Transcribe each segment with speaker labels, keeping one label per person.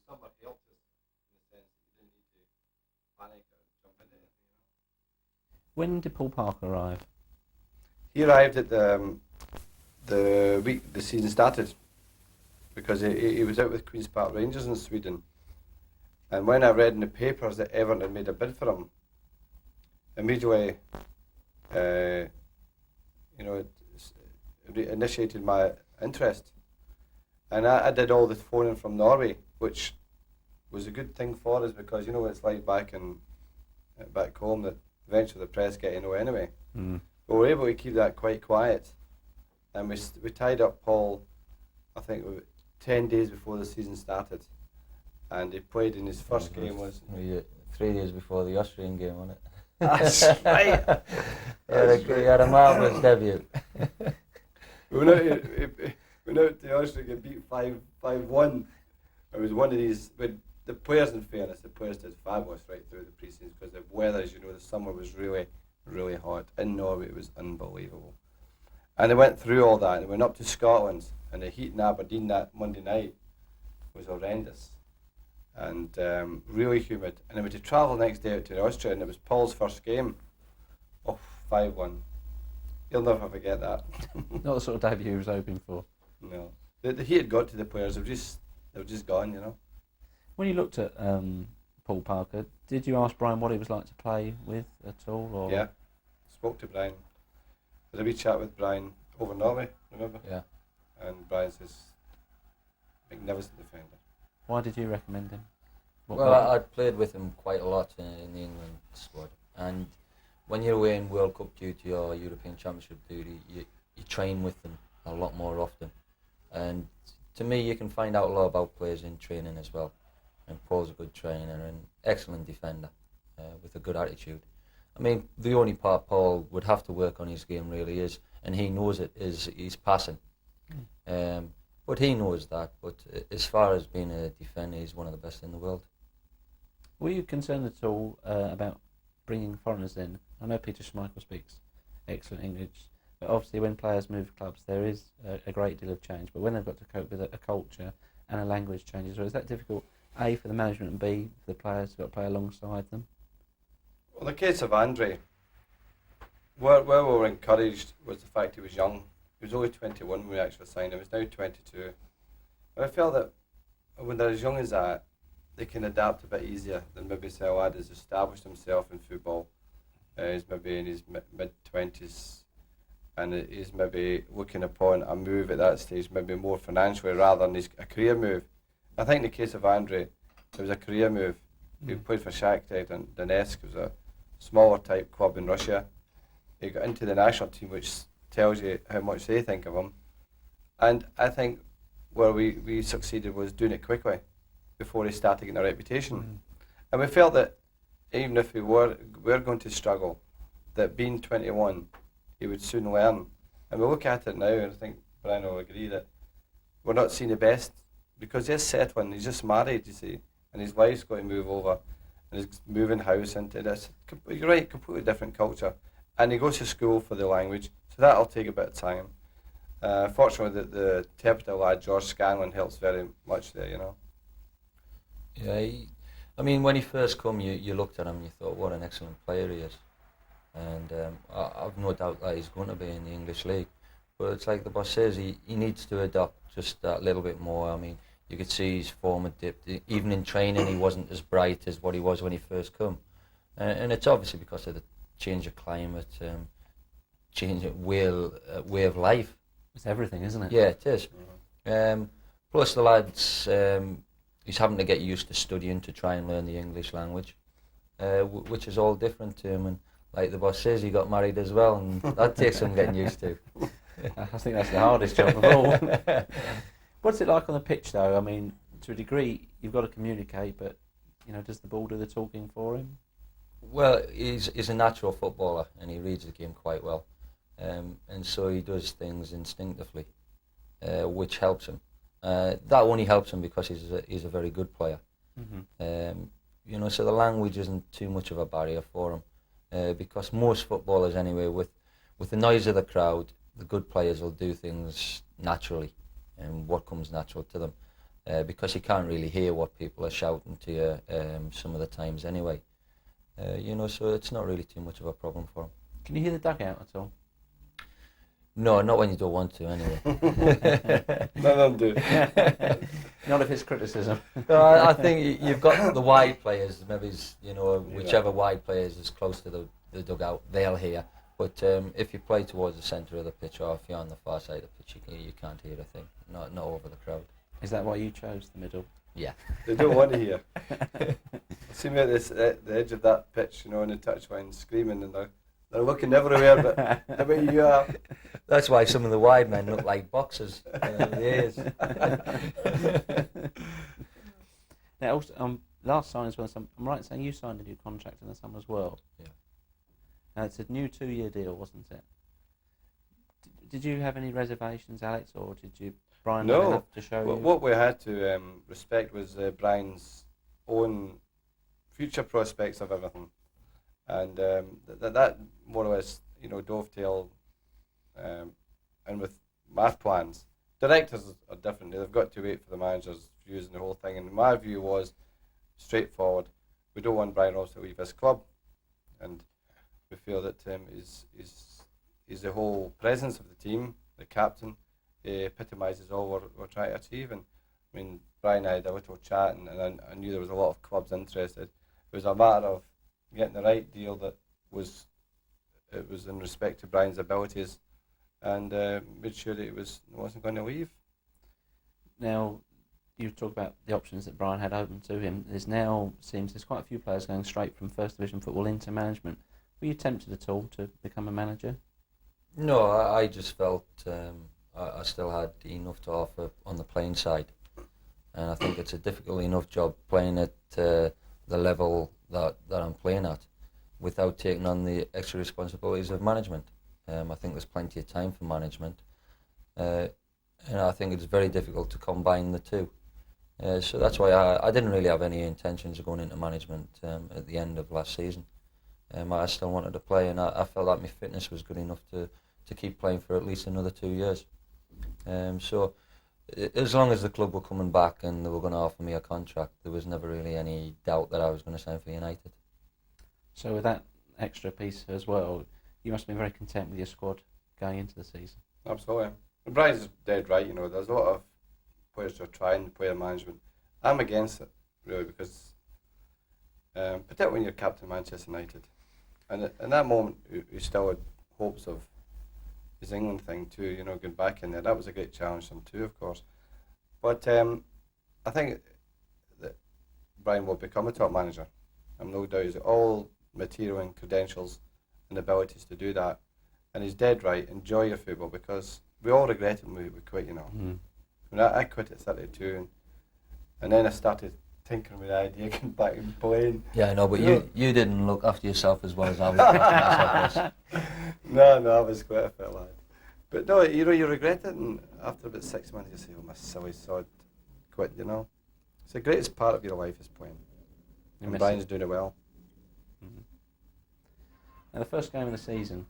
Speaker 1: summer helped us in the sense that you didn't need to panic or jump into anything.
Speaker 2: When did Paul Parker arrive?
Speaker 1: He arrived at the week the season started, because he was out with Queen's Park Rangers in Sweden. And when I read in the papers that Everton had made a bid for him, immediately, it initiated my interest. And I did all the phoning from Norway, which was a good thing for us, because you know what it's like back home, that eventually the press get to know anyway.
Speaker 2: Mm.
Speaker 1: But we were able to keep that quite quiet. And we tied up Paul, I think, 10 days before the season started. And he played in his first game was...
Speaker 3: 3 days before the Austrian game, wasn't it?
Speaker 1: That's right.
Speaker 3: He had a marvellous debut.
Speaker 1: We went out to the Austrian game, beat 5-1. It was one of these, with the players, in fairness, the players did fabulous right through the pre-season, because the weather, as you know, the summer was really, really hot. In Norway, it was unbelievable. And they went through all that, and they went up to Scotland, and the heat in Aberdeen that Monday night was horrendous. And really humid. And then we had to travel the next day out to Austria, and it was Paul's first game. Oh, 5-1. You'll never forget that.
Speaker 2: Not the sort of debut he was hoping for.
Speaker 1: No. The heat had got to the players, they were just gone, you know.
Speaker 2: When you looked at Paul Parker, did you ask Brian what he was like to play with at all? Or?
Speaker 1: Yeah, spoke to Brian. Had a wee chat with Brian over Norway, remember?
Speaker 3: Yeah.
Speaker 1: And Brian says, magnificent defender.
Speaker 2: Why did you recommend him?
Speaker 3: I'd played with him quite a lot in the England squad, and when you're away in World Cup duty or European Championship duty, you train with them a lot more often. And to me, you can find out a lot about players in training as well. And Paul's a good trainer and excellent defender with a good attitude. I mean, the only part Paul would have to work on his game really is, and he knows it, is his passing. But he knows that. But as far as being a defender, he's one of the best in the world.
Speaker 2: Were you concerned at all about bringing foreigners in? I know Peter Schmeichel speaks excellent English, but obviously when players move clubs, there is a great deal of change. But when they've got to cope with a culture and a language change as well, is that difficult, A, for the management, and B, for the players who've got to play alongside them?
Speaker 1: Well, the case of Andre, where we were encouraged was the fact he was young. He was only 21 when we actually signed him. He's now 22. But I felt that when they're as young as that, they can adapt a bit easier than maybe say a lad has established himself in football. He's maybe in his mid-20s, and he's maybe looking upon a move at that stage, maybe more financially rather than a career move. I think in the case of Andre, it was a career move. He played for Shakhtar Donetsk, it was a smaller type club in Russia. He got into the national team, which tells you how much they think of him. And I think where we succeeded was doing it quickly before he started getting a reputation. And we felt that even if we were going to struggle, that being 21, he would soon learn. And we look at it now, and I think Brian will agree that we're not seeing the best, because he's settling, he's just married, you see, and his wife's got to move over, and he's moving house into this, you're right, completely different culture. And he goes to school for the language, so that'll take a bit of time. Fortunately, the interpreter lad, George Scanlon, helps very much there, you know.
Speaker 3: Yeah, I mean, when he first come, you looked at him and you thought, what an excellent player he is. And I've no doubt that he's going to be in the English league. But it's like the boss says, he needs to adopt just that little bit more. I mean, you could see his form had dipped. Even in training, he wasn't as bright as what he was when he first come. And it's obviously because of the change of climate, change of way of life.
Speaker 2: It's everything, isn't it?
Speaker 3: Yeah, it is. Plus the lads, he's having to get used to studying to try and learn the English language, which is all different to him. And like the boss says, he got married as well, and that takes some getting used to.
Speaker 2: I think that's the hardest job of all. What's it like on the pitch, though? I mean, to a degree, you've got to communicate, but does the ball do the talking for him?
Speaker 3: Well, he's a natural footballer, and he reads the game quite well, and so he does things instinctively, which helps him. That only helps him because he's a very good player. So the language isn't too much of a barrier for him, because most footballers anyway, with the noise of the crowd, the good players will do things naturally, and what comes natural to them. because you can't really hear what people are shouting to you some of the times anyway. So it's not really too much of a problem for him.
Speaker 2: Can you hear the dugout at all?
Speaker 3: No, not when you don't want to anyway.
Speaker 1: None of them do.
Speaker 2: Not if it's criticism.
Speaker 3: No, I think you've got the wide players, maybe whichever wide players is close to the dugout, they'll hear. But if you play towards the centre of the pitch, or if you're on the far side of the pitch, you can't hear a thing, not over the crowd.
Speaker 2: Is that why you chose the middle?
Speaker 3: Yeah.
Speaker 1: They don't want to hear. I see me at the edge of that pitch, on the touchline, screaming, and they're looking everywhere but the way you are.
Speaker 3: That's why some of the wide men look like boxers. The ears.
Speaker 2: Now, also, last sign as well. I'm right in saying you signed a new contract in the summer as well.
Speaker 3: Yeah.
Speaker 2: Now it's a new 2-year deal, wasn't it? Did you have any reservations, Alex, or did Brian have enough to show you?
Speaker 1: What we had to respect was Brian's own future prospects of everything, and that more or less dovetail, and with my plans. Directors are different. They've got to wait for the manager's views and the whole thing. And my view was straightforward. We don't want Bryan Robson to leave his club, and we feel that is the whole presence of the team, the captain, epitomises all we're trying to achieve. And I mean, Brian and I had a little chat, and I knew there was a lot of clubs interested. It was a matter of getting the right deal that was in respect to Brian's abilities, and made sure that it wasn't going to leave.
Speaker 2: Now, you talk about the options that Brian had open to him. There's quite a few players going straight from First Division football into management. Were you tempted at all to become a manager?
Speaker 3: No, I just felt I still had enough to offer on the playing side, and I think it's a difficult enough job playing at the level that I'm playing at without taking on the extra responsibilities of management. I think there's plenty of time for management, and I think it's very difficult to combine the two. So that's why I didn't really have any intentions of going into management at the end of last season. I still wanted to play, and I felt that my fitness was good enough to keep playing for at least another 2 years. So as long as the club were coming back and they were going to offer me a contract, there was never really any doubt that I was going to sign for United.
Speaker 2: So with that extra piece as well, you must have been very content with your squad going into the season.
Speaker 1: Absolutely. And Brian's dead right, there's a lot of players who are trying player management. I'm against it, really, because particularly when you're captain of Manchester United, and in that moment he still had hopes of his England thing too, going back in there. That was a great challenge for him too, of course. But I think that Brian will become a top manager. I'm no doubt he's got all material and credentials and abilities to do that. And he's dead right. Enjoy your football, because we all regretted when we quit,
Speaker 2: Mm.
Speaker 1: I mean, I quit at 32, and then I started tinkering with the idea of getting back and playing.
Speaker 3: Yeah, I know, but you didn't look after yourself as well as I was looking after myself.
Speaker 1: No, I was quite a fit lad. But no, you regret it, and after about 6 months you say, oh, my silly sod, quit, It's the greatest part of your life is playing. And Brian's doing it well.
Speaker 2: Mm-hmm. Now, the first game of the season,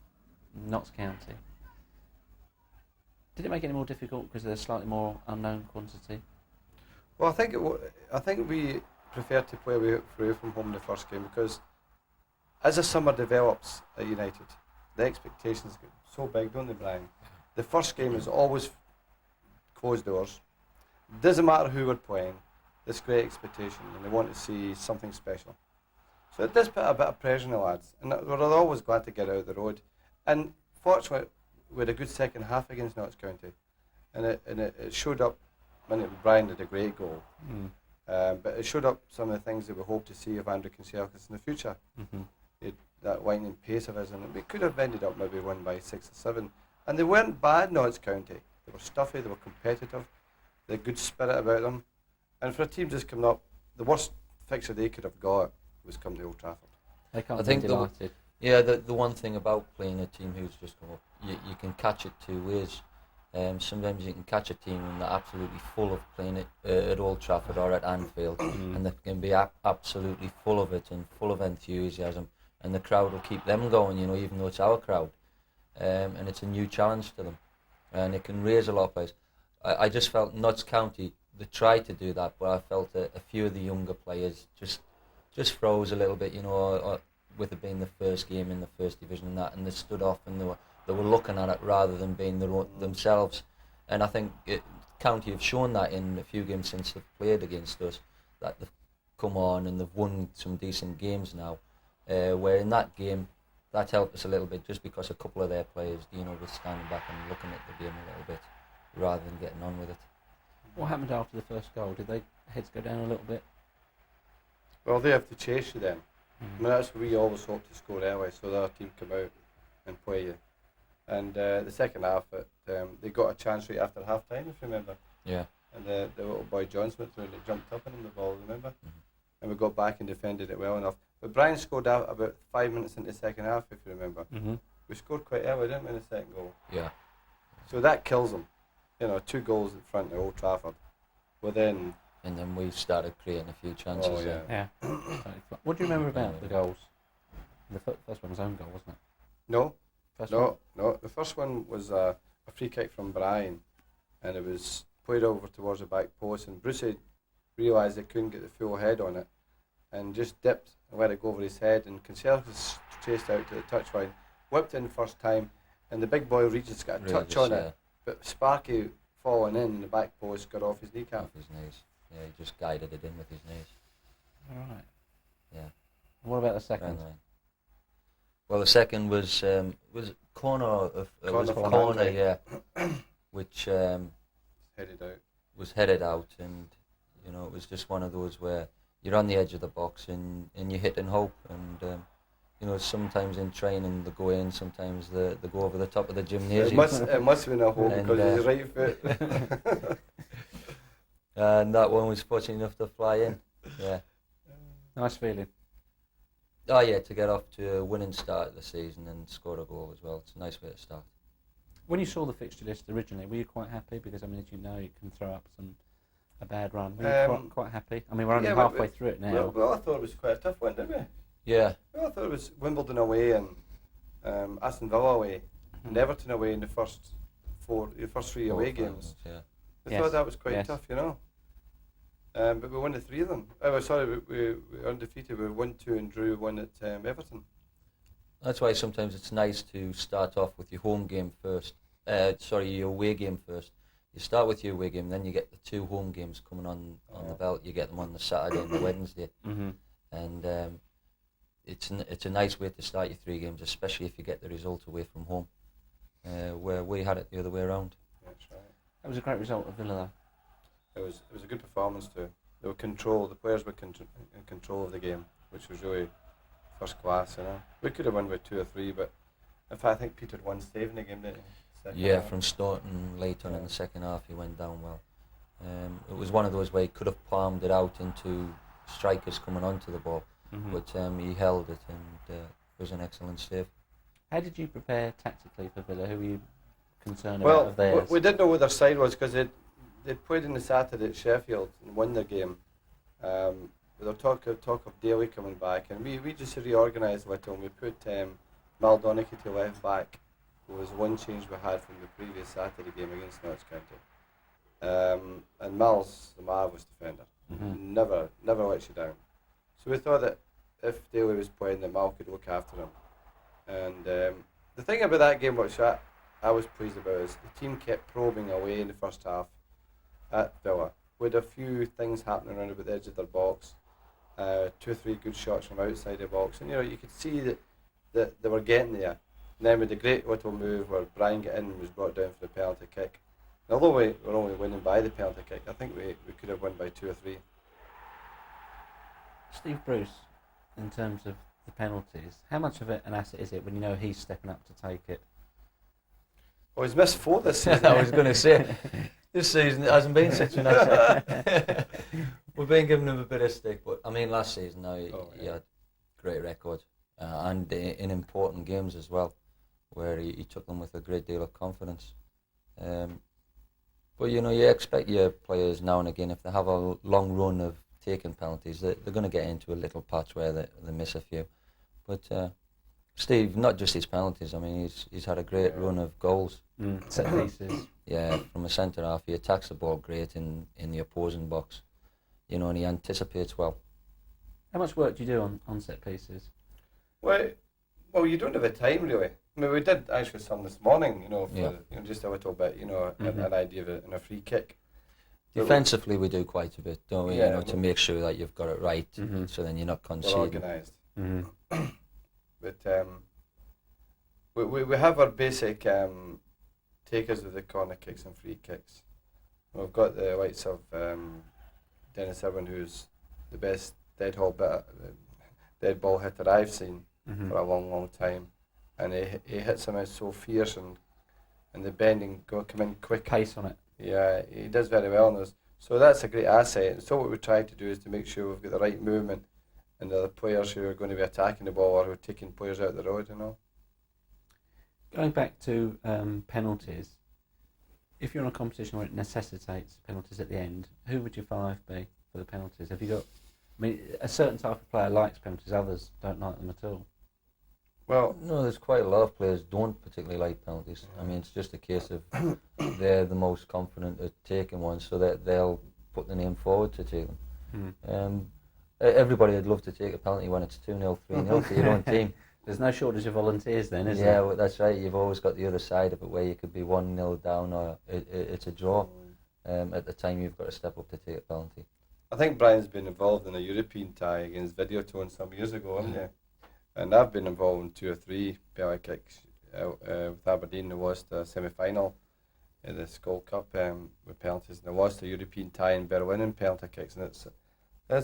Speaker 2: Notts County. Did it make it any more difficult because there's slightly more unknown quantity?
Speaker 1: Well, I think we prefer to play away from home the first game, because as the summer develops at United, the expectations get so big, don't they, Brian? The first game is always closed doors. Doesn't matter who we're playing. There's great expectation, and they want to see something special. So it does put a bit of pressure on the lads, and we're always glad to get out of the road. And fortunately, we had a good second half against Notts County, and it showed up. I mean, Brian did a great goal, but it showed up some of the things that we hope to see of Andrew Kinselkis in the future. Mm-hmm. That lightning pace of his, and we could have ended up maybe won by 6 or 7. And they weren't bad, Notts County. They were stuffy, they were competitive, they had good spirit about them. And for a team just coming up, the worst fixture they could have got was come to Old Trafford.
Speaker 2: They can't be delighted.
Speaker 3: The one thing about playing a team who's just come up, you can catch it two ways. Sometimes you can catch a team and they're absolutely full of playing it at Old Trafford or at Anfield, and they can be absolutely full of it and full of enthusiasm, and the crowd will keep them going, even though it's our crowd, and it's a new challenge to them, and it can raise a lot of players. I just felt Notts County, they tried to do that, but I felt a few of the younger players just froze a little bit, with it being the first game in the first division and that, and they stood off and they were looking at it rather than being themselves. And I think County have shown that in a few games since they've played against us, that they've come on and they've won some decent games now. Where in that game, that helped us a little bit just because a couple of their players, were standing back and looking at the game a little bit rather than getting on with it.
Speaker 2: What happened after the first goal? Did they heads go down a little bit?
Speaker 1: Well, they have to chase you then. I mean, that's what we always hope to score early, so that our team come out and play you. And the second half, they got a chance right after half time, if you remember.
Speaker 3: Yeah.
Speaker 1: And the little boy John Smith threw and it jumped up on him, the ball, remember? And we got back and defended it well enough. But Brian scored out about 5 minutes into the second half, if you remember. We scored quite early, didn't we, in the second goal?
Speaker 3: Yeah.
Speaker 1: So that kills them. 2 goals in front of Old Trafford. Within.
Speaker 3: And then we started creating a few chances.
Speaker 1: Oh, yeah.
Speaker 2: Yeah. What do you remember about the goals? The first one was own goal, wasn't it?
Speaker 1: No.
Speaker 2: First
Speaker 1: No,
Speaker 2: one?
Speaker 1: no. The first one was a free kick from Brian, and it was played over towards the back post, and Brucey realised they couldn't get the full head on it, and just dipped and let it go over his head, and Conservatives chased out to the touchline, whipped in first time, and the big boy Regis got a touch on it, but Sparky falling in the back post got off his kneecap.
Speaker 3: Off his knees. Yeah, he just guided it in with his knees.
Speaker 2: All right.
Speaker 3: Yeah.
Speaker 2: And what about the second?
Speaker 3: Well, the second was corner, yeah, which was headed out, and it was just one of those where you're on the edge of the box and you hit and hope, and sometimes in training they go in, sometimes they go over the top of the gymnasium.
Speaker 1: It must have been a hope because he's right foot.
Speaker 3: And that one was fortunate enough to fly in. Yeah.
Speaker 2: Nice feeling.
Speaker 3: Oh yeah, to get off to a winning start of the season and score a goal as well. It's a nice way to start.
Speaker 2: When you saw the fixture list originally, were you quite happy? Because, I mean, as you know, you can throw up a bad run. Were you quite happy? I mean, we're only halfway through it now.
Speaker 1: Well, I thought it was quite a tough one, didn't we?
Speaker 3: Yeah.
Speaker 1: Well, I thought it was Wimbledon away and Aston Villa away and Everton away in the first 3 away games.
Speaker 3: Yeah.
Speaker 1: I thought that was quite tough, but we won the 3 of them. We were undefeated. We won 2 and drew 1 at Everton.
Speaker 3: That's why sometimes it's nice to start off with your home game first. Your away game first. You start with your away game, then you get the 2 home games coming on the belt. You get them on the Saturday and the Wednesday, and it's a nice way to start your 3 games, especially if you get the result away from home, where we had it the other way around.
Speaker 1: That's right.
Speaker 2: That was a great result of Villa, though.
Speaker 1: It was a good performance too. The players were in control of the game, which was really first class. We could have won by 2 or 3, but in fact I think Peter had 1 save in the game, didn't he?
Speaker 3: Yeah, from starting late on in the second half, he went down well. It was one of those where he could have palmed it out into strikers coming onto the ball, but he held it, and it was an excellent save.
Speaker 2: How did you prepare tactically for Villa? Who were you concerned about of theirs?
Speaker 1: Well, we didn't know what their side was because they'd played in the Saturday at Sheffield and won their game. With the talk of Daly coming back, and we just reorganised a little, and we put Mal Donaghy to left back. It was one change we had from the previous Saturday game against Norwich County. And Mal's a marvellous defender. Never lets you down. So we thought that if Daly was playing, that Mal could look after him. And the thing about that game, which I was pleased about, is the team kept probing away in the first half at Villa, with a few things happening around about the edge of their box, 2 or 3 good shots from outside the box, and you could see that they were getting there. And then with the great little move where Brian got in and was brought down for the penalty kick. And although we were only winning by the penalty kick, I think we could have won by 2 or 3.
Speaker 2: Steve Bruce, in terms of the penalties, how much of it an asset is it when you know he's stepping up to take it?
Speaker 1: Well, he's missed 4 this season.
Speaker 3: I was going to say, this season it hasn't been such an asset. We've been giving him a bit of stick, but I mean last season he had great record and in important games as well, where he took them with a great deal of confidence. But you expect your players now and again, if they have a long run of taking penalties, they're going to get into a little patch where they miss a few. But Steve, not just his penalties, I mean he's had a great run of goals.
Speaker 2: Set pieces.
Speaker 3: Yeah, from a centre half, he attacks the ball great in the opposing box, and he anticipates well.
Speaker 2: How much work do you do on set pieces?
Speaker 1: Well, you don't have the time really. I mean, we did actually some this morning, just a little bit, an idea of it in a free kick.
Speaker 3: Defensively, we do quite a bit, don't we?
Speaker 1: Yeah,
Speaker 3: to make sure that you've got it right, so then you're not
Speaker 1: We're
Speaker 3: conceding.
Speaker 1: organised. But we have our basic takers of the corner kicks and free kicks. We've got the likes of Dennis Irwin, who's the best dead ball hitter I've seen for a long, long time, and he hits them out so fierce, and the bending come in quick.
Speaker 2: Pace on it.
Speaker 1: Yeah, he does very well on those. So that's a great asset. And so what we try to do is to make sure we've got the right movement and the players who are going to be attacking the ball or who are taking players out the road,
Speaker 2: Going back to penalties, if you're in a competition where it necessitates penalties at the end, who would your 5 be for the penalties? Have you got? I mean, a certain type of player likes penalties, others don't like them at all.
Speaker 1: Well,
Speaker 3: no, there's quite a lot of players don't particularly like penalties. I mean, it's just a case of they're the most confident at taking one, so that they'll put the name forward to take them. Everybody would love to take a penalty when it's 2-0, 3-0 for your own team.
Speaker 2: There's no shortage of volunteers then, is there?
Speaker 3: Yeah, well, that's right. You've always got the other side of it where you could be 1-0 down or it's a draw. At the time, you've got to step up to take a penalty.
Speaker 1: I think Brian's been involved in a European tie against Videotone some years ago, hasn't he? And I've been involved in 2 or 3 penalty kicks with Aberdeen. There was the semi-final in the Skull Cup with penalties, and there was the European tie in Berlin in penalty kicks, and it's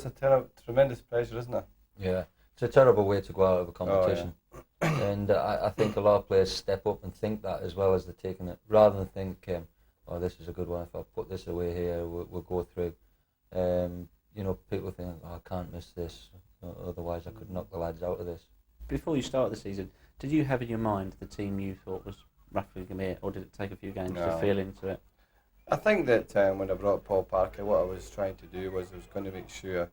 Speaker 1: a tremendous pressure, isn't it?
Speaker 3: Yeah, it's a terrible way to go out of a competition. Oh, yeah. And I think a lot of players step up and think that as well as they're taking it, rather than think, this is a good one, if I put this away here, we'll go through. People think, I can't miss this, otherwise I could knock the lads out of this.
Speaker 2: Before you start the season, did you have in your mind the team you thought was roughly going to be it, or did it take a few games to feel into it?
Speaker 1: I think that when I brought Paul Parker, what I was trying to do was I was going to make sure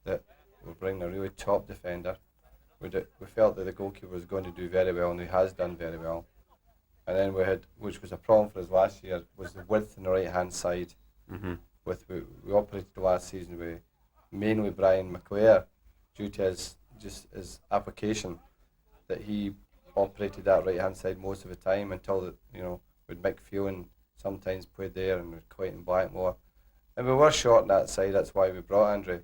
Speaker 1: that we bring a really top defender. We felt that the goalkeeper was going to do very well, and he has done very well. And then we had, which was a problem for us last year, was the width on the right-hand side. We operated last season with mainly Brian McClare, due to his application, that he operated that right-hand side most of the time until with Mick Phelan sometimes played there and with Clayton Blackmore. And we were short on that side, that's why we brought Andre.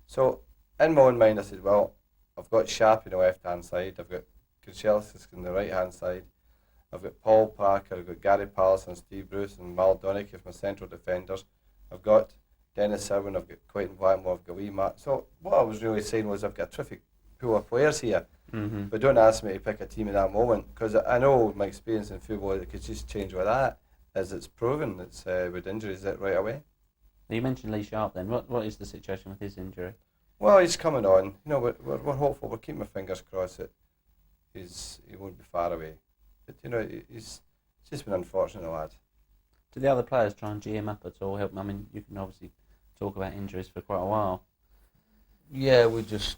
Speaker 1: So in my own mind I said, well, I've got Sharp on the left-hand side, I've got Kuchelskis on the right-hand side, I've got Paul Parker, I've got Gary Pallister, Steve Bruce and Mal Donaghy as my central defenders. I've got Dennis Irwin, I've got Clayton Blackmore, I've got Lee Matt. So what I was really saying was I've got a terrific pool of players here, but don't ask me to pick a team at that moment, because I know my experience in football, it could just change with that, as it's proven. It's with injuries that right away.
Speaker 2: You mentioned Lee Sharp then. What is the situation with his injury?
Speaker 1: Well, he's coming on. We're hopeful. We're keeping our fingers crossed that he won't be far away. But it's just been unfortunate, the lad.
Speaker 2: Do the other players try and G him up at all? Help him? I mean, you can obviously talk about injuries for quite a while.
Speaker 3: Yeah, we just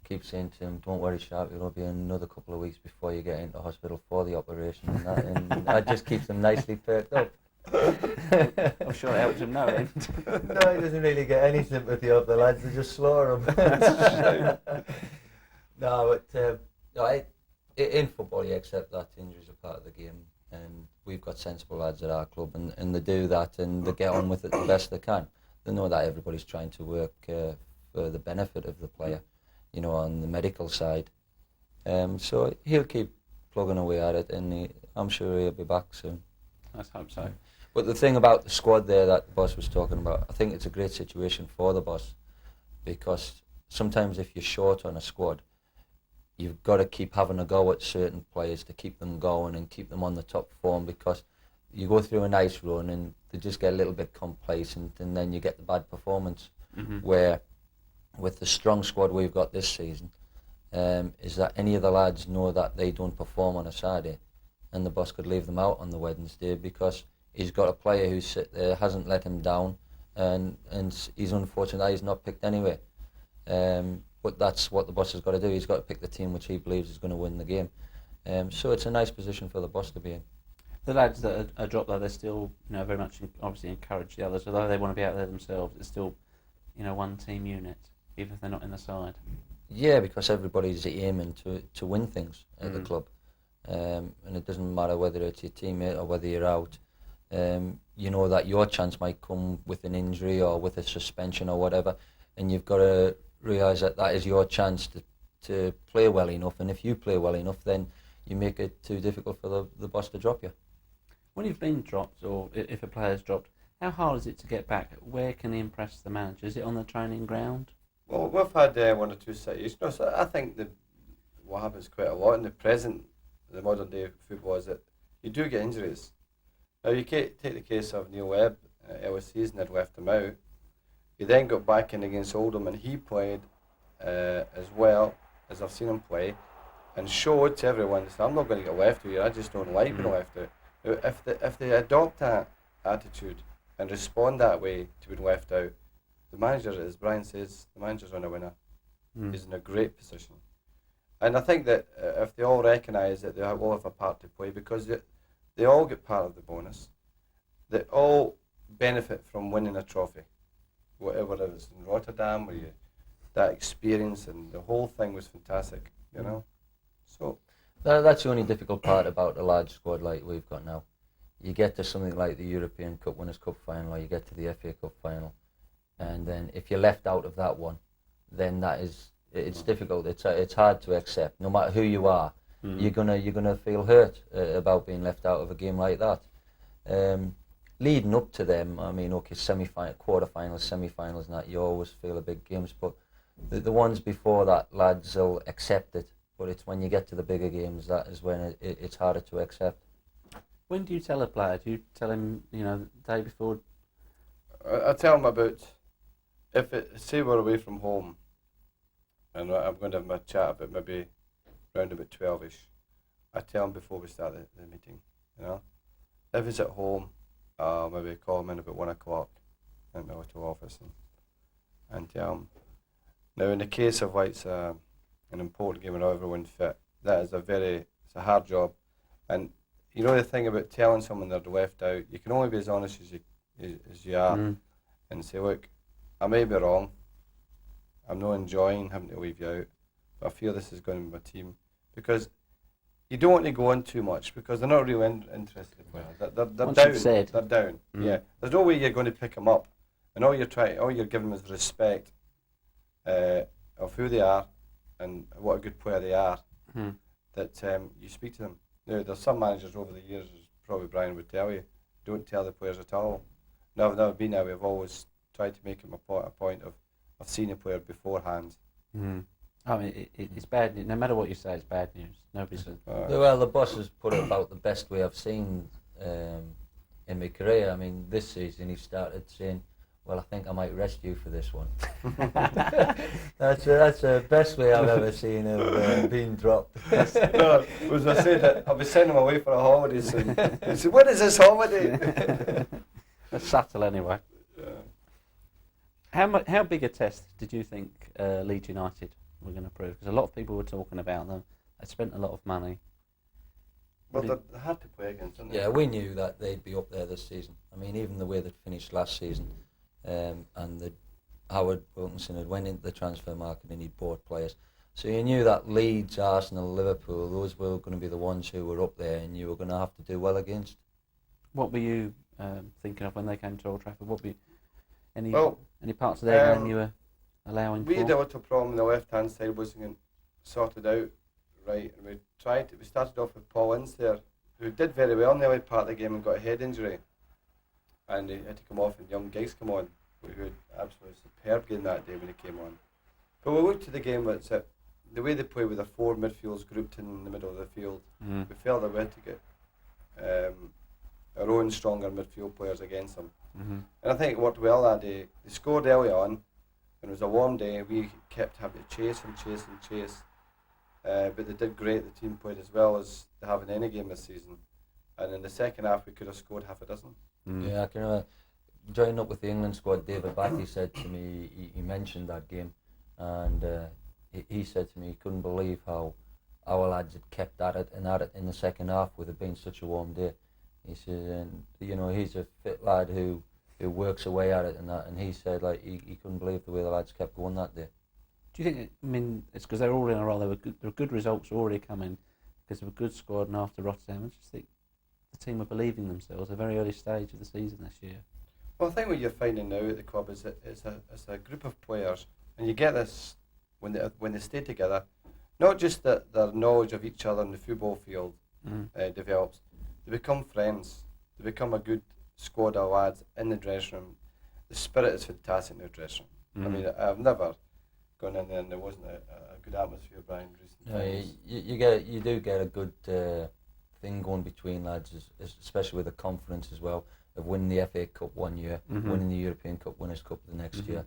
Speaker 3: keep saying to him, don't worry, Sharp, it'll be another couple of weeks before you get into hospital for the operation and that, and that just keeps him nicely perked up.
Speaker 2: I'm sure it helps him no end.
Speaker 3: No, he doesn't really get any sympathy off the lads, they just slaughter him. No, but in football you accept that injuries are part of the game, and we've got sensible lads at our club, and they do that, and they get on with it the best they can. They know that everybody's trying to work for the benefit of the player, on the medical side. So he'll keep plugging away at it, and I'm sure he'll be back soon.
Speaker 2: Let's hope so.
Speaker 3: But the thing about the squad there that the boss was talking about, I think it's a great situation for the boss, because sometimes if you're short on a squad, you've got to keep having a go at certain players to keep them going and keep them on the top form, because you go through a nice run and they just get a little bit complacent, and then you get the bad performance. Where with the strong squad we've got this season, is that any of the lads know that they don't perform on a Saturday, and the boss could leave them out on the Wednesday because he's got a player who's sit there, hasn't let him down, and he's unfortunate that he's not picked anyway. But that's what the boss has got to do. He's got to pick the team which he believes is going to win the game. So it's a nice position for the boss to be in.
Speaker 2: The lads that are dropped though, they're still, very much obviously encourage the others. Although they want to be out there themselves, it's still, one team unit, even if they're not in the side.
Speaker 3: Yeah, because everybody's aiming to win things at the club, and it doesn't matter whether it's your teammate or whether you're out. You know that your chance might come with an injury or with a suspension or whatever, and you've got to realise that is your chance to play well enough. And if you play well enough, then you make it too difficult for the boss to drop you.
Speaker 2: When you've been dropped, or if a player's dropped, how hard is it to get back? Where can he impress the manager? Is it on the training ground?
Speaker 1: Well, we've had one or two situations. So I think what happens quite a lot in the modern day football is that you do get injuries. Now you take the case of Neil Webb early season had left him out. He then got back in against Oldham and he played as well as I've seen him play, and showed to everyone that I'm not going to get left out here. I just don't like being left out. Now, if they adopt that attitude and respond that way to being left out, the manager, as Brian says, the manager's on a winner. He's in a great position. And I think that if they all recognise that they all have a part to play, because they all get part of the bonus, they all benefit from winning a trophy. Whatever it is in Rotterdam, where that experience and the whole thing was fantastic, So
Speaker 3: that's the only difficult part about a large squad like we've got now. You get to something like the European Cup Winners' Cup final, or you get to the FA Cup final, and then if you're left out of that one, then it's difficult. It's hard to accept. No matter who you are, you're gonna feel hurt about being left out of a game like that. Leading up to them, I mean, okay, quarterfinals, semi-finals, and that, you always feel the big games, but the ones before that, lads will accept it. But it's when you get to the bigger games that is when it's harder to accept.
Speaker 2: When do you tell a player? Do you tell him, the day before?
Speaker 1: I tell him about, say we're away from home, and I'm going to have my chat about maybe round about 12ish. I tell him before we start the meeting, If he's at home, maybe call him in about 1 o'clock in my little office and tell him. Now, in the case of it's an important game and everyone's fit, that is it's a hard job. And the thing about telling someone they're left out, you can only be as honest as you are and say, look, I may be wrong, I'm not enjoying having to leave you out, but I feel this is going to be my team. Because you don't want to go on too much, because they're not really interested in players. They're down. They're down. Yeah. There's no way you're going to pick them up. And all you're giving them is respect of who they are and what a good player they are, that you speak to them. Now, there's some managers over the years, as probably Brian would tell you, don't tell the players at all. No, I've never been that way. I've always tried to make them a point of seeing a player beforehand.
Speaker 2: I mean, it's bad news. No matter what you say, it's bad news. Nobody's...
Speaker 3: Well, the boss has put it about the best way I've seen in my career. I mean, this season he started saying, well, I think I might rest you for this one. That's the best way I've ever seen of being dropped.
Speaker 1: No, as I said, I'll be sending him away for a holiday soon. He said, what is this holiday?
Speaker 2: That's subtle anyway. Yeah. How big a test did you think Leeds United were going to prove? Because a lot of people were talking about them. They spent a lot of money.
Speaker 1: Well, they're hard to play against, aren't they?
Speaker 3: Yeah, we knew that they'd be up there this season. I mean, even the way they finished last season, and Howard Wilkinson had went into the transfer market and he'd bought players. So you knew that Leeds, Arsenal, Liverpool, those were going to be the ones who were up there and you were going to have to do well against.
Speaker 2: What were you thinking of when they came to Old Trafford? What were any parts of their game you were allowing
Speaker 1: we
Speaker 2: for?
Speaker 1: had a little problem on the left-hand side wasn't sorted out right, and we started off with Paul Ince there, who did very well in the early part of the game and got a head injury. And he had to come off and young Giggs come on, who had absolutely superb game that day when he came on. But we looked at the game, it's the way they play with the four midfields grouped in the middle of the field, we felt that we had to get our own stronger midfield players against them. And I think it worked well that day. They scored early on, and it was a warm day. We kept having to chase. But they did great. The team played as well as they have in any game this season. And in the second half, we could have scored half a dozen.
Speaker 3: Yeah, I can remember joining up with the England squad. David Batty said to me, he mentioned that game, and he said to me he couldn't believe how our lads had kept at it in the second half with it being such a warm day. He said, and he's a fit lad who works away at it and that. And he said like he couldn't believe the way the lads kept going that day.
Speaker 2: Do you think? I mean, it's because they're all in a row. There were good results already coming because of a good squad, and after Rotterdam, I just think the team are believing themselves. A very early stage of the season this year.
Speaker 1: Well, I think what you're finding now at the club is that it's a group of players, and you get this when they stay together. Not just that their knowledge of each other in the football field develops. They become friends. They become a good squad of lads in the dressing room. The spirit is fantastic in the dressing room. I mean, I've never gone in there and there wasn't a good atmosphere, Brian, recent times.
Speaker 3: You do get a good thing going between lads, especially with the confidence as well of winning the FA Cup one year, winning the European Cup Winners' Cup the next year.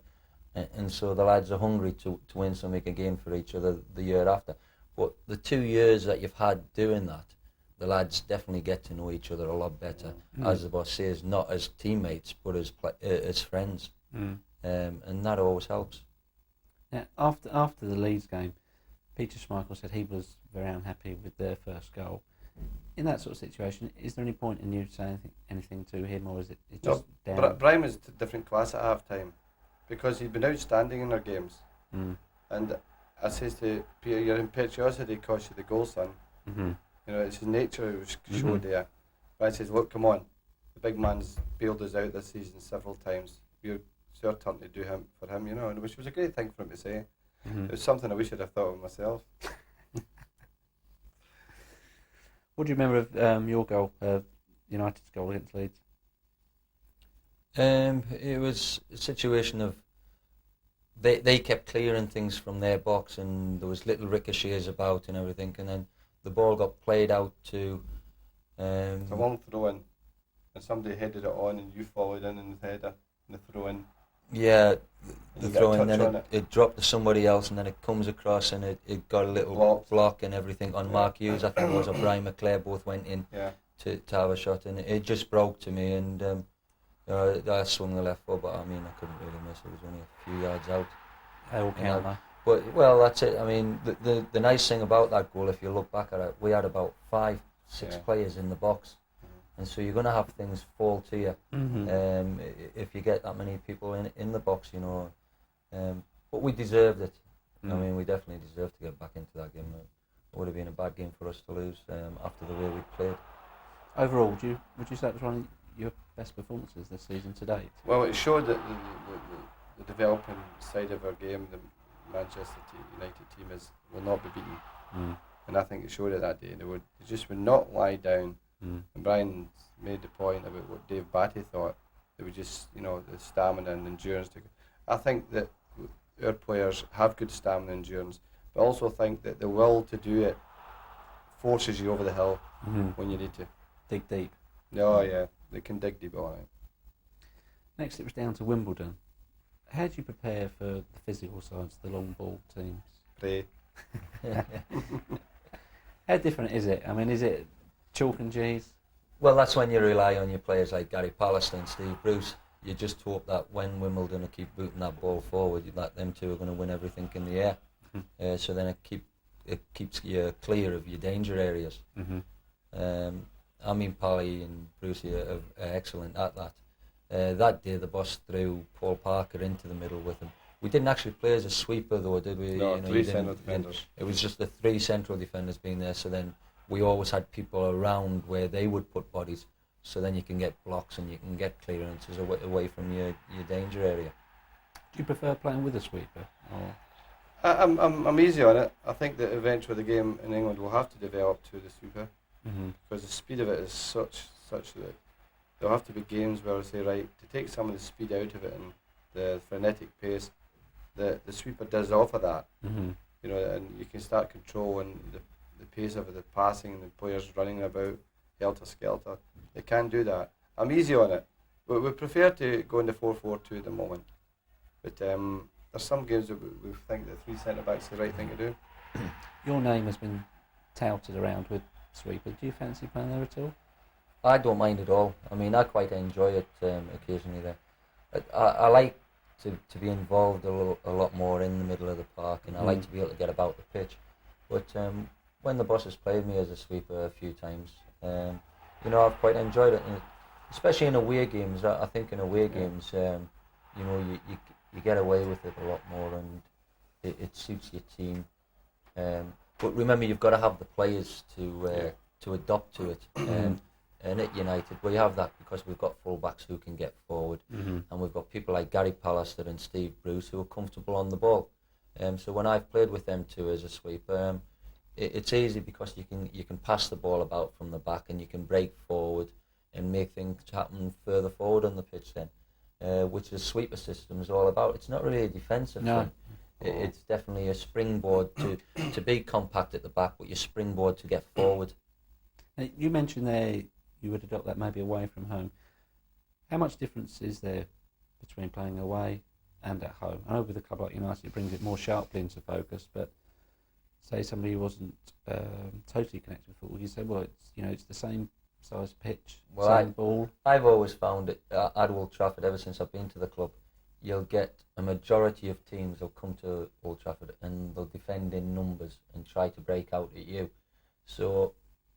Speaker 3: And so the lads are hungry to win something again for each other the year after. But the 2 years that you've had doing that, the lads definitely get to know each other a lot better, as the boss says, not as teammates, but as friends. And that always helps.
Speaker 2: Now, after the Leeds game, Peter Schmeichel said he was very unhappy with their first goal. In that sort of situation, is there any point in you saying anything to him, or is it just down?
Speaker 1: Brian was a different class at half time because he'd been outstanding in their games. And I says to Peter, your impetuosity cost you the goal, son. It's his nature who was showed there. Brian says, look, come on. The big man's bailed us out this season several times. It's your turn to do for him, and which was a great thing for him to say. It was something I wish I'd have thought of myself.
Speaker 2: What do you remember of your goal, United's goal against Leeds?
Speaker 3: It was a situation of they kept clearing things from their box, and there was little ricochets about and everything, and then the ball got played out to
Speaker 1: a long throw in, and somebody headed it on, and you followed in the header, and the throw in.
Speaker 3: Yeah, the throw in, then it dropped to somebody else, and then it comes across, and it got a little block and everything on Mark Hughes. I think it was, or Brian McClare, both went in to have a shot, and it just broke to me, and I swung the left foot, but I mean I couldn't really miss. It was only a few yards out.
Speaker 2: They all count though.
Speaker 3: But well, that's it. I mean, the nice thing about that goal, if you look back at it, we had about 5-6 players in the box. And so you're going to have things fall to you if you get that many people in the box, But we deserved it. I mean, we definitely deserved to get back into that game. It would have been a bad game for us to lose after the way we played.
Speaker 2: Overall, would you say it was one of your best performances this season to date?
Speaker 1: Well, it showed that the developing side of our game, the Manchester United team, will not be beaten. And I think it showed it that day. They just would not lie down. And Brian made the point about what Dave Batty thought. They would just, the stamina and endurance. I think that our players have good stamina and endurance, but I also think that the will to do it forces you over the hill when you need to.
Speaker 2: Dig deep.
Speaker 1: Oh yeah, they can dig deep, all right.
Speaker 2: Next it was down to Wimbledon. How do you prepare for the physical sides, the long ball teams?
Speaker 1: Pray.
Speaker 2: How different is it? I mean, is it chalk and cheese?
Speaker 3: Well, that's when you rely on your players like Gary Pallister and Steve Bruce. You just hope that when Wimbledon keep booting that ball forward, that them two are going to win everything in the air. So then it keeps you clear of your danger areas. I mean, Pally and Bruce are excellent at that. That day, the boss threw Paul Parker into the middle with him. We didn't actually play as a sweeper, though, did we?
Speaker 1: No, 3 central defenders.
Speaker 3: It was just the 3 central defenders being there, so then we always had people around where they would put bodies, so then you can get blocks and you can get clearances away from your danger area.
Speaker 2: Do you prefer playing with a sweeper? Or?
Speaker 1: I'm easy on it. I think that eventually the game in England will have to develop to the sweeper because the speed of it is such that there'll have to be games where I say, right, to take some of the speed out of it and the frenetic pace, the sweeper does offer that. And you can start controlling the pace of the passing and the players running about helter-skelter. They can do that. I'm easy on it. But we prefer to go into 4-4-2 at the moment. But there's some games that we think that 3 centre-backs is the right thing to do.
Speaker 2: Your name has been touted around with sweeper. Do you fancy playing there at all?
Speaker 3: I don't mind at all. I mean, I quite enjoy it occasionally there. I like to be involved a lot more in the middle of the park, and I like to be able to get about the pitch. But when the boss has played me as a sweeper a few times, I've quite enjoyed it, and especially in away games. I think in away games, you get away with it a lot more, and it suits your team. But remember, you've got to have the players to adopt to it. And at United, we have that because we've got full-backs who can get forward, and we've got people like Gary Pallister and Steve Bruce who are comfortable on the ball. So when I've played with them two as a sweeper, it's easy because you can pass the ball about from the back, and you can break forward and make things happen further forward on the pitch then, which the sweeper system is all about. It's not really a defensive thing. It's definitely a springboard to be compact at the back, but your springboard to get forward.
Speaker 2: You mentioned there you would adopt that maybe away from home. How much difference is there between playing away and at home? I know with a club like United it brings it more sharply into focus, but say somebody who wasn't totally connected with football, you say, well, it's the same size pitch, same ball.
Speaker 3: I've always found it at Old Trafford, ever since I've been to the club, you'll get a majority of teams will come to Old Trafford and they'll defend in numbers and try to break out at you. So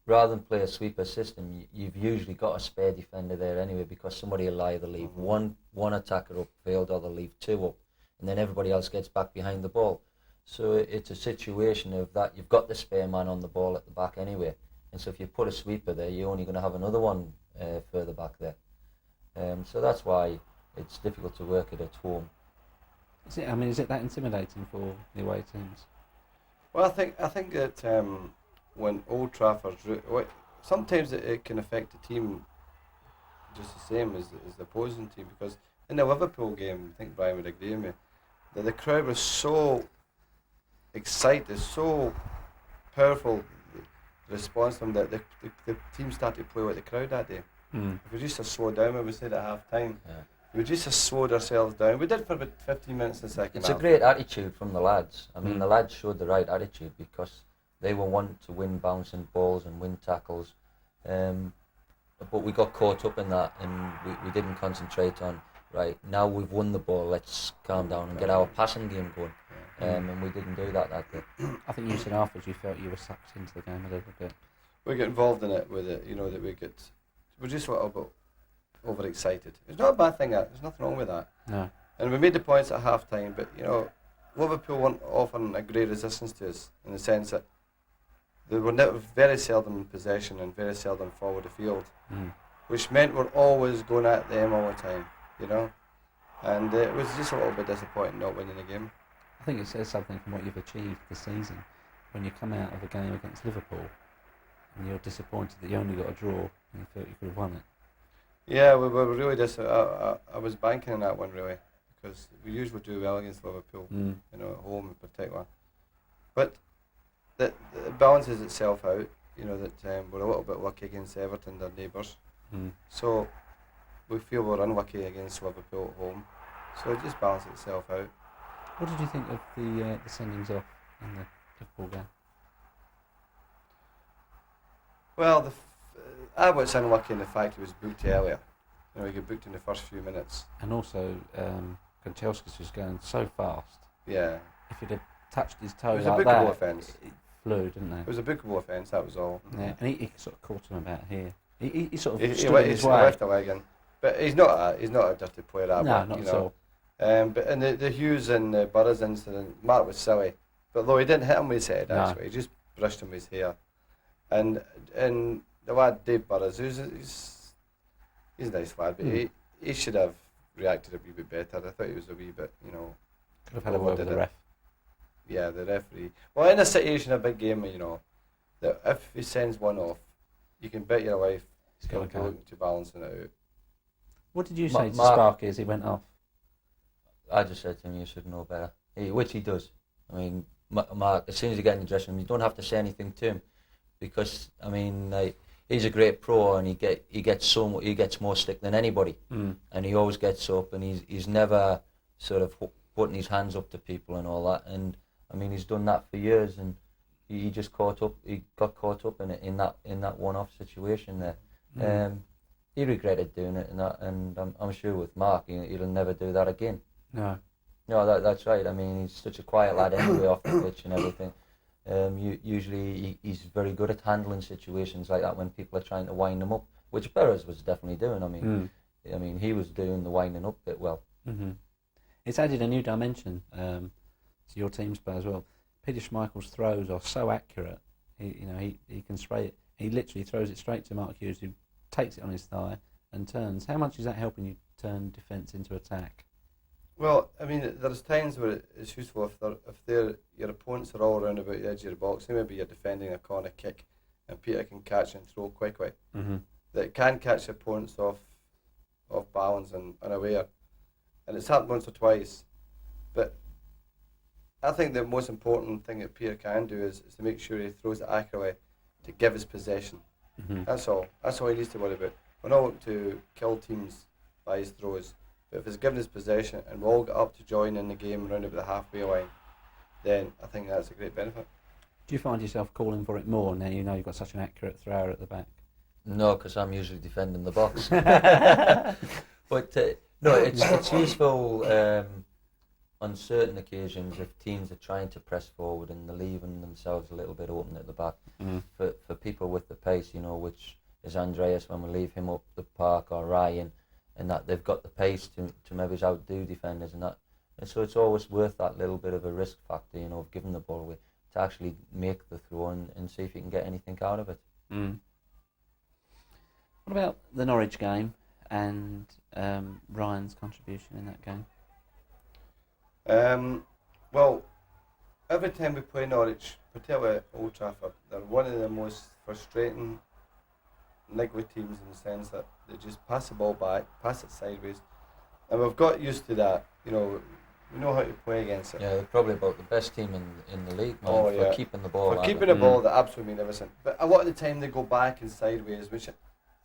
Speaker 3: rather than play a sweeper system, you've usually got a spare defender there anyway, because somebody will either leave one attacker upfield or they'll leave two up, and then everybody else gets back behind the ball. So it's a situation of that you've got the spare man on the ball at the back anyway, and so if you put a sweeper there, you're only going to have another one further back there. So that's why it's difficult to work it at home.
Speaker 2: Is it that intimidating for the away teams?
Speaker 1: Well, I think that when Old Trafford, sometimes it can affect the team just the same as the opposing team, because in the Liverpool game, I think Brian would agree with me, that the crowd was so excited, so powerful, the response from that the team started to play with the crowd that day. If we just to slow down, when we said at half time, we just to slowed ourselves down. We did for about 15 minutes in the second half.
Speaker 3: It's a great attitude from the lads. I mean, the lads showed the right attitude because they were wanting to win bouncing balls and win tackles. But we got caught up in that, and we didn't concentrate on, right, now we've won the ball, let's calm down and get our passing game going. And we didn't do that day.
Speaker 2: I think you said afterwards you felt you were sucked into the game a little bit.
Speaker 1: We get involved in it with it, that we're just a little bit overexcited. It's not a bad thing, there's nothing wrong with that.
Speaker 2: No.
Speaker 1: And we made the points at half time, but Liverpool weren't offering a great resistance to us, in the sense that they were very seldom in possession and very seldom forward the field, which meant we're always going at them all the time, and it was just a little bit disappointing not winning the game.
Speaker 2: I think it says something from what you've achieved this season. When you come out of a game against Liverpool and you're disappointed that you only got a draw and you felt you could have won it.
Speaker 1: Yeah, we were really disappointed. I was banking on that one, really, because we usually do well against Liverpool, at home in particular. But it balances itself out, that we're a little bit lucky against Everton, their neighbours. So we feel we're unlucky against Liverpool at home. So it just balances itself out.
Speaker 2: What did you think of the sendings off in the Liverpool game?
Speaker 1: Well, I was unlucky in the fact he was booked earlier. He got booked in the first few minutes.
Speaker 2: And also, Kanchelskis was going so fast.
Speaker 1: Yeah.
Speaker 2: If he'd have touched his toe
Speaker 1: like
Speaker 2: that,
Speaker 1: it was a bookable offence.
Speaker 2: It flew, didn't it?
Speaker 1: It was a bookable offence, that was all.
Speaker 2: Yeah, and he sort of caught him about here. He sort of
Speaker 1: he
Speaker 2: stood in his way.
Speaker 1: He left a leg in. But he's not a dirty player, that
Speaker 2: No,
Speaker 1: one,
Speaker 2: not at all.
Speaker 1: But in the Hughes and Burroughs incident, Mark was silly. But though he didn't hit him with his head, actually, he just brushed him with his hair. And the lad Dave Burroughs, he's a nice lad, but he should have reacted a wee bit better. I thought he was a wee bit,
Speaker 2: could have had a word with the ref.
Speaker 1: Yeah, the referee. Well, in a situation, a big game, that if he sends one off, you can bet your life he's going to be looking to balancing it out.
Speaker 2: What did you say to Sparky as he went off?
Speaker 3: I just said to him, you should know better, which he does. I mean, Mark, as soon as you get in the dressing room, you don't have to say anything to him, because he's a great pro and he gets more stick than anybody, and he always gets up and he's never sort of putting his hands up to people and all that. And I mean, he's done that for years, and he got caught up in that one-off situation there. He regretted doing it, and I'm sure with Mark, he'll never do that again.
Speaker 2: No,
Speaker 3: that's right. I mean, he's such a quiet lad anyway off the pitch and everything. Usually he's very good at handling situations like that when people are trying to wind him up. which Perez was definitely doing. I mean, he was doing the winding up bit well.
Speaker 2: Mm-hmm. It's added a new dimension to your team's play as well. Peter Schmeichel's throws are so accurate. He can spray it. He literally throws it straight to Mark Hughes, who takes it on his thigh and turns. How much is that helping you turn defence into attack?
Speaker 1: Well, I mean, there's times where it's useful if your opponents are all around about the edge of the box. Maybe you're defending a corner kick, and Peter can catch and throw quickly.
Speaker 2: Mm-hmm.
Speaker 1: That can catch opponents off balance and unaware, and it's happened once or twice. But I think the most important thing that Peter can do is to make sure he throws it accurately to give his possession.
Speaker 2: Mm-hmm.
Speaker 1: That's all he needs to worry about. We're not looking to kill teams by his throws, but if he's given his possession and we all get up to join in the game around about the halfway line, then I think that's a great benefit.
Speaker 2: Do you find yourself calling for it more now you know you've got such an accurate thrower at the back?
Speaker 3: No, because I'm usually defending the box. But no, it's useful on certain occasions if teams are trying to press forward and they're leaving themselves a little bit open at the back. For people with the pace, which is Andreas when we leave him up the park, or Ryan, and that they've got the pace to maybe outdo defenders and that. And so it's always worth that little bit of a risk factor, of giving the ball away to actually make the throw and see if you can get anything out of it.
Speaker 2: Mm. What about the Norwich game and Ryan's contribution in that game?
Speaker 1: Well, every time we play Norwich, particularly at Old Trafford, they're one of the most frustrating, niggly teams in the sense that they just pass the ball back, pass it sideways, and we've got used to that. We know how to play against it.
Speaker 3: Yeah, they're probably about the best team in the league, man, for keeping the ball.
Speaker 1: For keeping the ball, they're absolutely magnificent. But a lot of the time they go back and sideways, which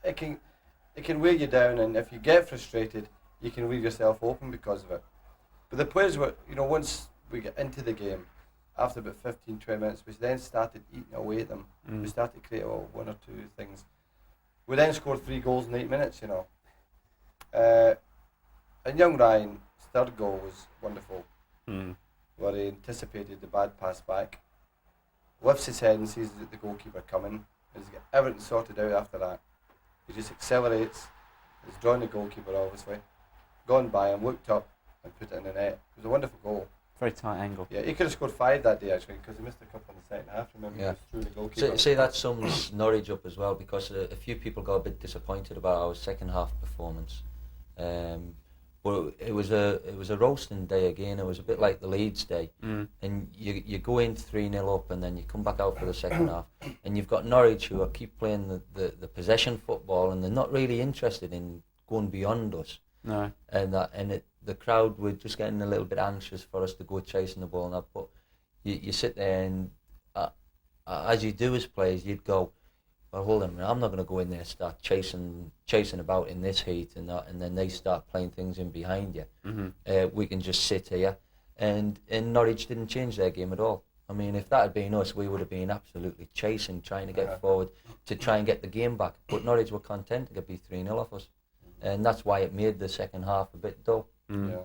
Speaker 1: it can weigh you down, and if you get frustrated, you can leave yourself open because of it. But the players were, once we get into the game, after about 15, 20 minutes, we then started eating away at them. We started to create one or two things. We then scored 3 goals in 8 minutes, And young Ryan's third goal was wonderful, where he anticipated the bad pass back, lifts his head and sees the goalkeeper coming, and he's got everything sorted out after that. He just accelerates, he's drawn the goalkeeper obviously, gone by him, looked up and put it in the net. It was a wonderful goal.
Speaker 2: Very tight angle.
Speaker 1: Yeah, he could have scored 5 that day actually, because he missed a couple in the second half. Remember, he was through the goalkeeper.
Speaker 3: See, that sums Norwich up as well, because a few people got a bit disappointed about our second half performance. But it was a roasting day again. It was a bit like the Leeds day, and you go in 3-0 up, and then you come back out for the second half, and you've got Norwich who keep playing the possession football, and they're not really interested in going beyond us.
Speaker 2: No.
Speaker 3: And the crowd were just getting a little bit anxious for us to go chasing the ball and that. But you sit there and as you do as players, you'd go, well, hold on a minute, I'm not going to go in there and start chasing about in this heat and that, and then they start playing things in behind you. Mm-hmm. We can just sit here. And Norwich didn't change their game at all. I mean, if that had been us, we would have been absolutely chasing, trying to get forward to try and get the game back. But Norwich were content to be 3-0 off us. And that's why it made the second half a bit dull.
Speaker 1: Yeah.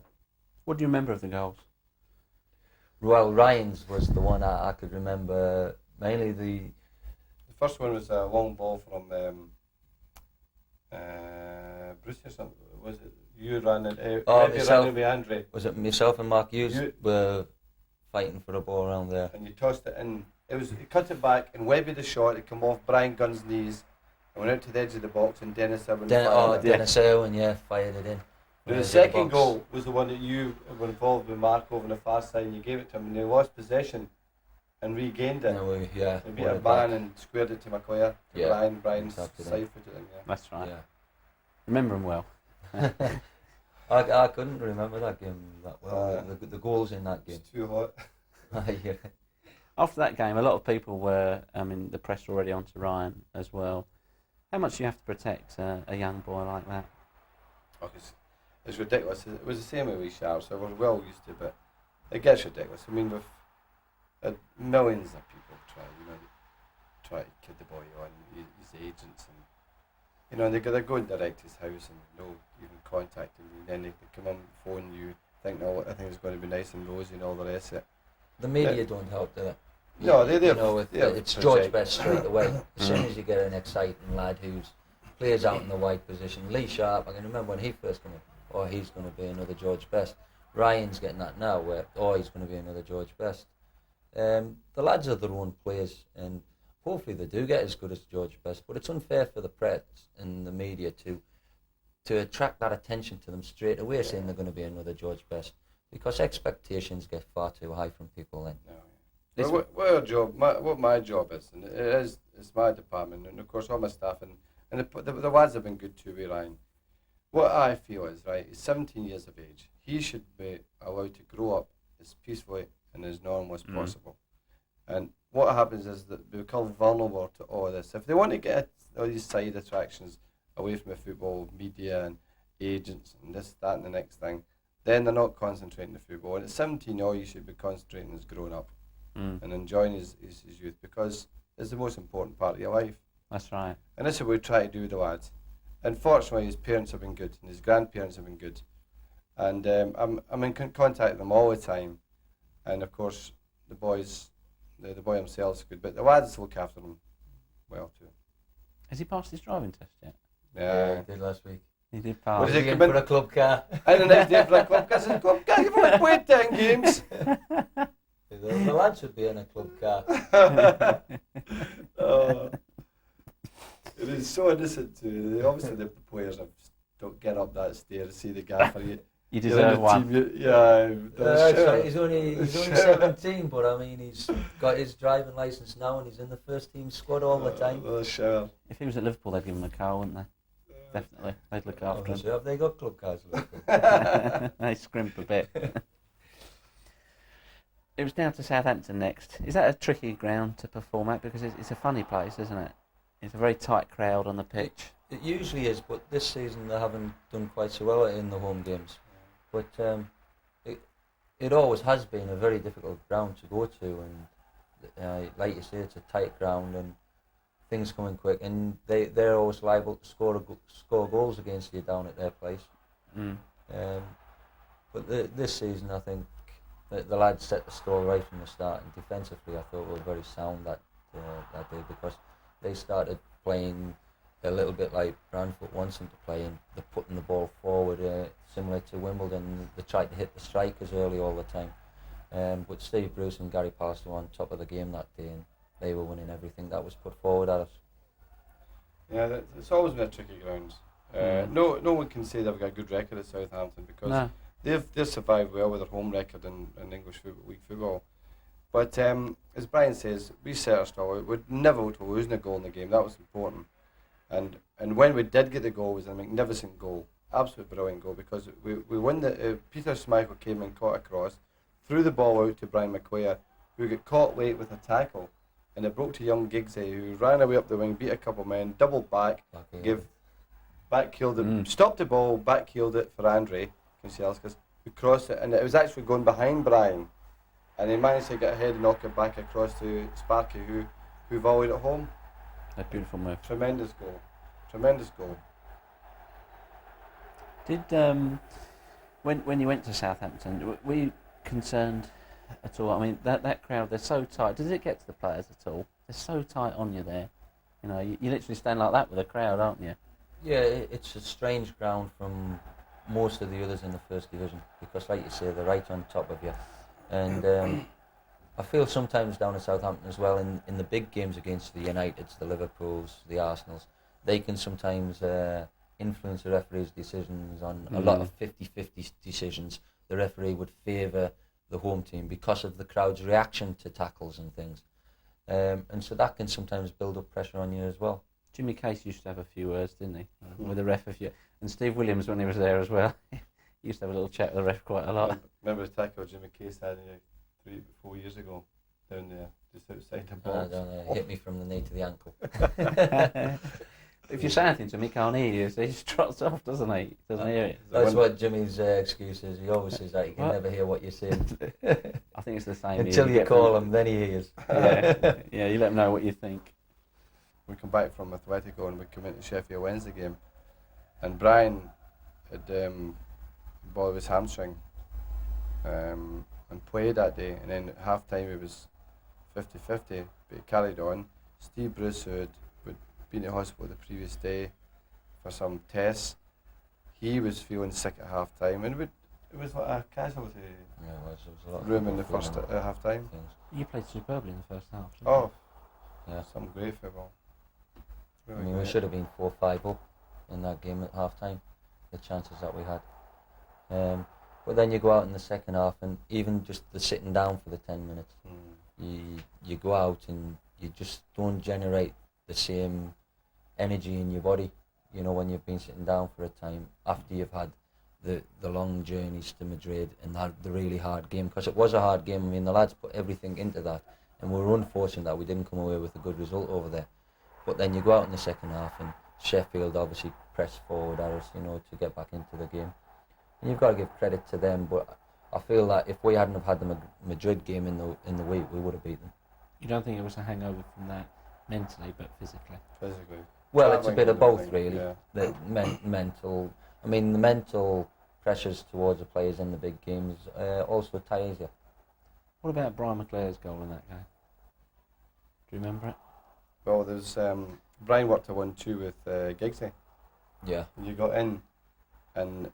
Speaker 2: What do you remember of the goals?
Speaker 1: Well, Ryan's was the one I could remember. Mainly the first one was a long ball from Bruce or something. Was it you ran it? Ran with Andre.
Speaker 3: Was it myself and Mark Hughes were fighting for the ball around there?
Speaker 1: And you tossed it in. He cut it back and Webby the shot. It come off Brian Gunn's knees and went out to the edge of the box, and Dennis Owen
Speaker 3: Dennis Owen, fired it in.
Speaker 1: The second goal was the one that you were involved with Mark over on the far side, and you gave it to him, and they lost possession and regained it.
Speaker 3: No,
Speaker 1: They beat a man and squared it to McClare. Brian's side footed in.
Speaker 2: That's right. Yeah. Remember him well.
Speaker 3: I couldn't remember that game that well. The goals in that game.
Speaker 1: It's too hot.
Speaker 3: Yeah.
Speaker 2: After that game, a lot of people were, the press were already onto Ryan as well. How much do you have to protect a young boy like that?
Speaker 1: It's ridiculous. It was the same with we Sharp, so we're well used to it, but it gets ridiculous. I mean, with millions of people try to kid the boy on, his agents, and they're going direct to his house and no even contact him, and then they come on phone you, think everything's going to be nice and rosy and all the rest of it.
Speaker 3: The media don't help, do they?
Speaker 1: No,
Speaker 3: it's George Best straight away. As soon as you get an exciting lad who's players out in the wide position. Lee Sharp, I can remember when he first came in, oh, he's going to be another George Best. Ryan's getting that now, where, oh, he's going to be another George Best. The lads are their own players, and hopefully they do get as good as George Best, but it's unfair for the press and the media to attract that attention to them straight away, saying they're going to be another George Best, because expectations get far too high from people then.
Speaker 1: No, yeah. Well, what my job is, and it's my department, and of course all my staff, and the lads have been good to me, Ryan. What I feel is, right, he's 17 years of age. He should be allowed to grow up as peacefully and as normal as possible. And what happens is that they become vulnerable to all this. If they want to get all these side attractions away from the football, media and agents and this, that and the next thing, then they're not concentrating on football. And at 17, all you should be concentrating is growing up and enjoying his youth, because it's the most important part of your life.
Speaker 2: That's right.
Speaker 1: And this is what we try to do with the lads. And fortunately, his parents have been good, and his grandparents have been good. And I'm in contact with them all the time. And of course, the boys, the boy himself is good, but the lads look after him well too.
Speaker 2: Has he passed his driving test yet?
Speaker 3: Yeah, he did last week.
Speaker 2: He did pass.
Speaker 3: Was he in for a club car?
Speaker 1: And the next day for a club car. I said, club car, you've only played 10 games.
Speaker 3: The lad should be in a club car.
Speaker 1: It is so innocent too. Obviously the players don't get up that stair to see the gaffer.
Speaker 2: You deserve one.
Speaker 3: That's right. He's only 17, but I mean he's got his driving licence now and he's in the first team squad all the time.
Speaker 1: Sure.
Speaker 2: If he was at Liverpool, they'd give him a car, wouldn't they? Definitely, they'd look after him.
Speaker 3: Sure. Have they got club cars at Liverpool?
Speaker 2: They scrimp a bit. It was down to Southampton next. Is that a tricky ground to perform at? Because it's a funny place, isn't it? It's a very tight crowd on the pitch.
Speaker 3: It usually is, but this season they haven't done quite so well in the home games. But it always has been a very difficult ground to go to, and like you say, it's a tight ground and things coming quick, and they're always liable to score goals against you down at their place. But this season, I think the lads set the score right from the start, and defensively, I thought we were very sound that day, because they started playing a little bit like Brentford wants them to play, and they're putting the ball forward, similar to Wimbledon. They tried to hit the strikers early all the time. But Steve Bruce and Gary Pallister were on top of the game that day, and they were winning everything that was put forward at us. Yeah,
Speaker 1: it's always been a tricky ground. No one can say they've got a good record at Southampton, because they've survived well with their home record in English league football. But as Brian says, we set our stall out. We'd never looked for losing a goal in the game. That was important. And when we did get the goal, it was a magnificent goal, absolute brilliant goal, because we won the. Peter Schmeichel came and caught a cross, threw the ball out to Brian McQuair, who got caught late with a tackle, and it broke to young Giggsy, who ran away up the wing, beat a couple of men, doubled back, back-heeled it, stopped the ball, back-heeled it for Andre Kanchelskis, who crossed it, and it was actually going behind Brian, and he managed to get ahead and knock it back across to Sparky, who volleyed it home.
Speaker 2: A beautiful move.
Speaker 1: Tremendous goal.
Speaker 2: Did when you went to Southampton, were you concerned at all? I mean, that crowd, they're so tight. Does it get to the players at all? They're so tight on you there. You know, you literally stand like that with a crowd, aren't you?
Speaker 3: Yeah, it's a strange ground from most of the others in the first division, because, like you say, they're right on top of you. And I feel sometimes down at Southampton as well, in the big games against the Uniteds, the Liverpools, the Arsenals, they can sometimes influence the referee's decisions on a lot of 50-50 decisions. The referee would favour the home team because of the crowd's reaction to tackles and things. And so that can sometimes build up pressure on you as well.
Speaker 2: Jimmy Case used to have a few words, didn't he, with the ref? And Steve Williams, when he was there as well, he used to have a little chat with the ref quite a lot.
Speaker 1: Remember the tackle Jimmy Case had 3-4 years ago down there, just outside the box?
Speaker 3: I don't know, hit me from the knee to the ankle.
Speaker 2: If you say anything to him, he can't hear you, so he just trots off, doesn't he? He doesn't hear it.
Speaker 3: That's what Jimmy's excuse is. He always says that he can never hear what you're saying.
Speaker 2: I think it's the same.
Speaker 3: Until you call him, then he hears.
Speaker 2: Yeah, you let him know what you think.
Speaker 1: We come back from Atletico and we come into Sheffield Wednesday game, and Brian had bothered his hamstring and played that day, and then at half time he was 50-50, but he carried on. Steve Bruce, who had been at hospital the previous day, for some tests. He was feeling sick at half time, and it was like a casualty
Speaker 3: Yeah, it was a lot of
Speaker 1: room in the
Speaker 3: people
Speaker 1: first
Speaker 3: feeling
Speaker 1: half time.
Speaker 3: things.
Speaker 2: You played superbly in the first half. Didn't
Speaker 1: Oh,
Speaker 3: Yeah.
Speaker 1: some great football.
Speaker 3: I
Speaker 1: Really
Speaker 3: mean, we
Speaker 1: great.
Speaker 3: should have been 4-5 up in that game at half time, the chances that we had. But then you go out in the second half, and even just the sitting down for the 10 minutes, you go out and you just don't generate the same energy in your body, you know, when you've been sitting down for a time after you've had the long journeys to Madrid and the really hard game, because it was a hard game. I mean, the lads put everything into that, and we were unfortunate that we didn't come away with a good result over there. But then you go out in the second half, and Sheffield obviously pressed forward at us, you know, to get back into the game. And you've got to give credit to them, but I feel that if we hadn't have had the Madrid game in the week, we would have beat them.
Speaker 2: You don't think it was a hangover from that mentally, but physically?
Speaker 1: Physically.
Speaker 3: Well, it's a
Speaker 1: Travelling
Speaker 3: bit of
Speaker 1: and
Speaker 3: both,
Speaker 1: everything,
Speaker 3: really.
Speaker 1: yeah.
Speaker 3: The mental. I mean, the mental pressures towards the players in the big games also tires you.
Speaker 2: What about Brian McClare's goal in that game? Do you remember it?
Speaker 1: Well, there's Brian worked a 1-2 with Giggsy.
Speaker 3: Yeah.
Speaker 1: And you got in, and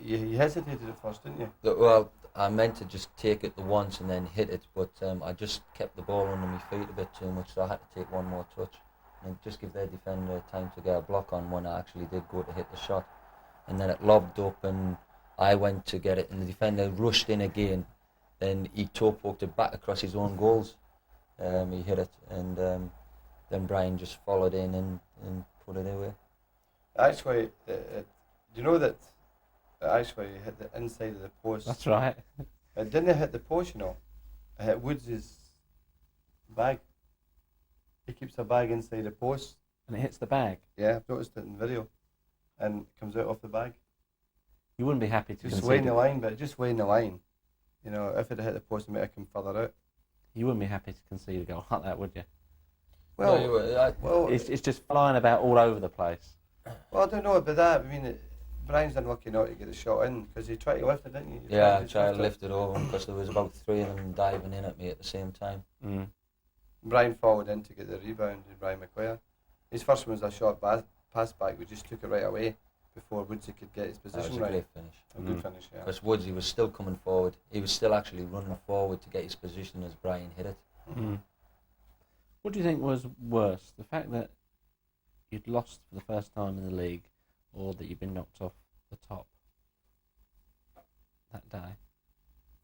Speaker 1: you hesitated at first, didn't you?
Speaker 3: Well, I meant to just take it the once and then hit it, but I just kept the ball under my feet a bit too much, so I had to take one more touch and just give their defender time to get a block on when I actually did go to hit the shot. And then it lobbed up, and I went to get it, and the defender rushed in again. Then he toe poked it back across his own goals. He hit it, and then Brian just followed in and put it away.
Speaker 1: Actually, do you know that it actually hit the inside of the post?
Speaker 2: That's right.
Speaker 1: It didn't hit the post, you know. It hit Woods' bag. He keeps a bag inside the post.
Speaker 2: And it hits the bag.
Speaker 1: Yeah, I've noticed it in video. And it comes out off the bag.
Speaker 2: You wouldn't be happy to
Speaker 1: Just weighing
Speaker 2: concede.
Speaker 1: the line, but just weighing the line. You know, if it had hit the post, it might have come further out.
Speaker 2: You wouldn't be happy to concede a goal like that, would you?
Speaker 1: Well,
Speaker 3: No, you were-
Speaker 1: well,
Speaker 2: It's just flying about all over the place.
Speaker 1: well, I don't know about that. I mean, Brian's unlucky not to get the shot in because he tried to lift it, didn't he?
Speaker 3: Yeah, I tried to lift it over because there was about three of them diving in at me at the same time.
Speaker 2: Mm.
Speaker 1: Brian followed in to get the rebound, and Brian McQuire. His first one was a short pass back. We just took it right away before Woodsy could get his
Speaker 3: That
Speaker 1: position
Speaker 3: was a
Speaker 1: right.
Speaker 3: great finish.
Speaker 1: A good finish, yeah.
Speaker 3: Because Woodsy was still coming forward. He was still actually running forward to get his position as Brian hit it.
Speaker 2: Mm. What do you think was worse? The fact that you'd lost for the first time in the league, or that you'd been knocked off the top that day?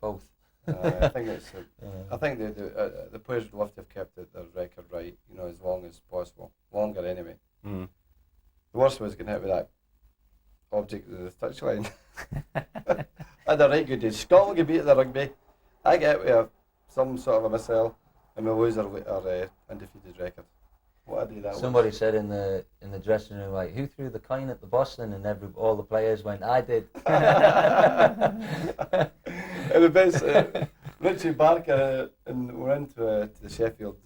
Speaker 3: Both.
Speaker 1: I think it's.
Speaker 3: Yeah.
Speaker 1: I think the players would love to have kept their record right, you know, as long as possible, longer anyway.
Speaker 2: Mm.
Speaker 1: The worst was getting hit with that object in the touchline. I had a right good day. Scotland get beat at the rugby. I get hit with some sort of a missile, and we lose our undefeated record. What a day that
Speaker 3: Somebody said in the dressing room, like, who threw the coin at the Boston? And all the players went, I did.
Speaker 1: And the best, Richie Barker, and we went to the Sheffield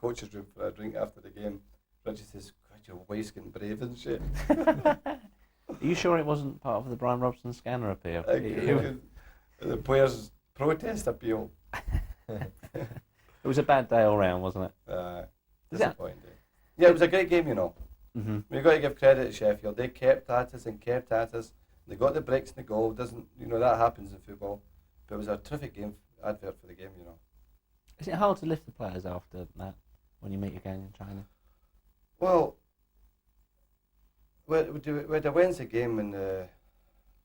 Speaker 1: coaches room for a drink after the game. Richie says, God, your wife's getting brave and shit.
Speaker 2: Are you sure it wasn't part of the Bryan Robson scanner appeal?
Speaker 1: The players' protest appeal.
Speaker 2: It was a bad day all round, wasn't it?
Speaker 1: Disappointing. Yeah, it was a great game, you know.
Speaker 2: Mm-hmm.
Speaker 1: We've got to give credit to Sheffield. They kept at us and kept at us. They got the breaks and the goal. That happens in football. But it was a terrific game, advert for the game, you know.
Speaker 2: Is it hard to lift the players after that when you meet again in training?
Speaker 1: Well, we had a Wednesday game in the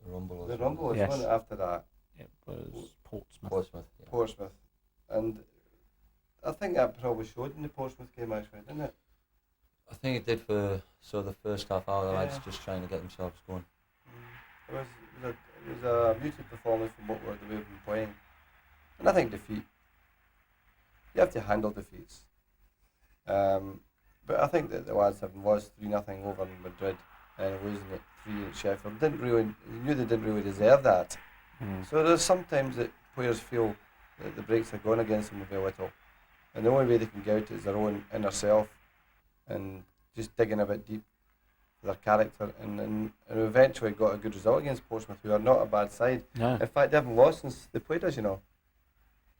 Speaker 3: Rumble.
Speaker 1: Rumble,
Speaker 2: Yes.
Speaker 1: wasn't it, after that?
Speaker 2: It was Portsmouth.
Speaker 3: Portsmouth. Yeah.
Speaker 1: Portsmouth. And I think that probably showed in the Portsmouth game, actually, didn't it?
Speaker 3: I think it did for the first half hour. The lads
Speaker 1: Yeah.
Speaker 3: just trying to get themselves going.
Speaker 1: It was a muted performance from what the way we've been playing. And I think defeat. You have to handle defeats. But I think that the lads having lost 3-0 over in Madrid and losing it 3 at Sheffield knew they didn't really deserve that.
Speaker 2: Mm.
Speaker 1: So there's sometimes that players feel that the breaks are going against them a little. And the only way they can get out is their own inner self and just digging a bit deep for their character. And eventually got a good result against Portsmouth, who are not a bad side.
Speaker 2: No.
Speaker 1: In fact, they haven't lost since they played us, you know.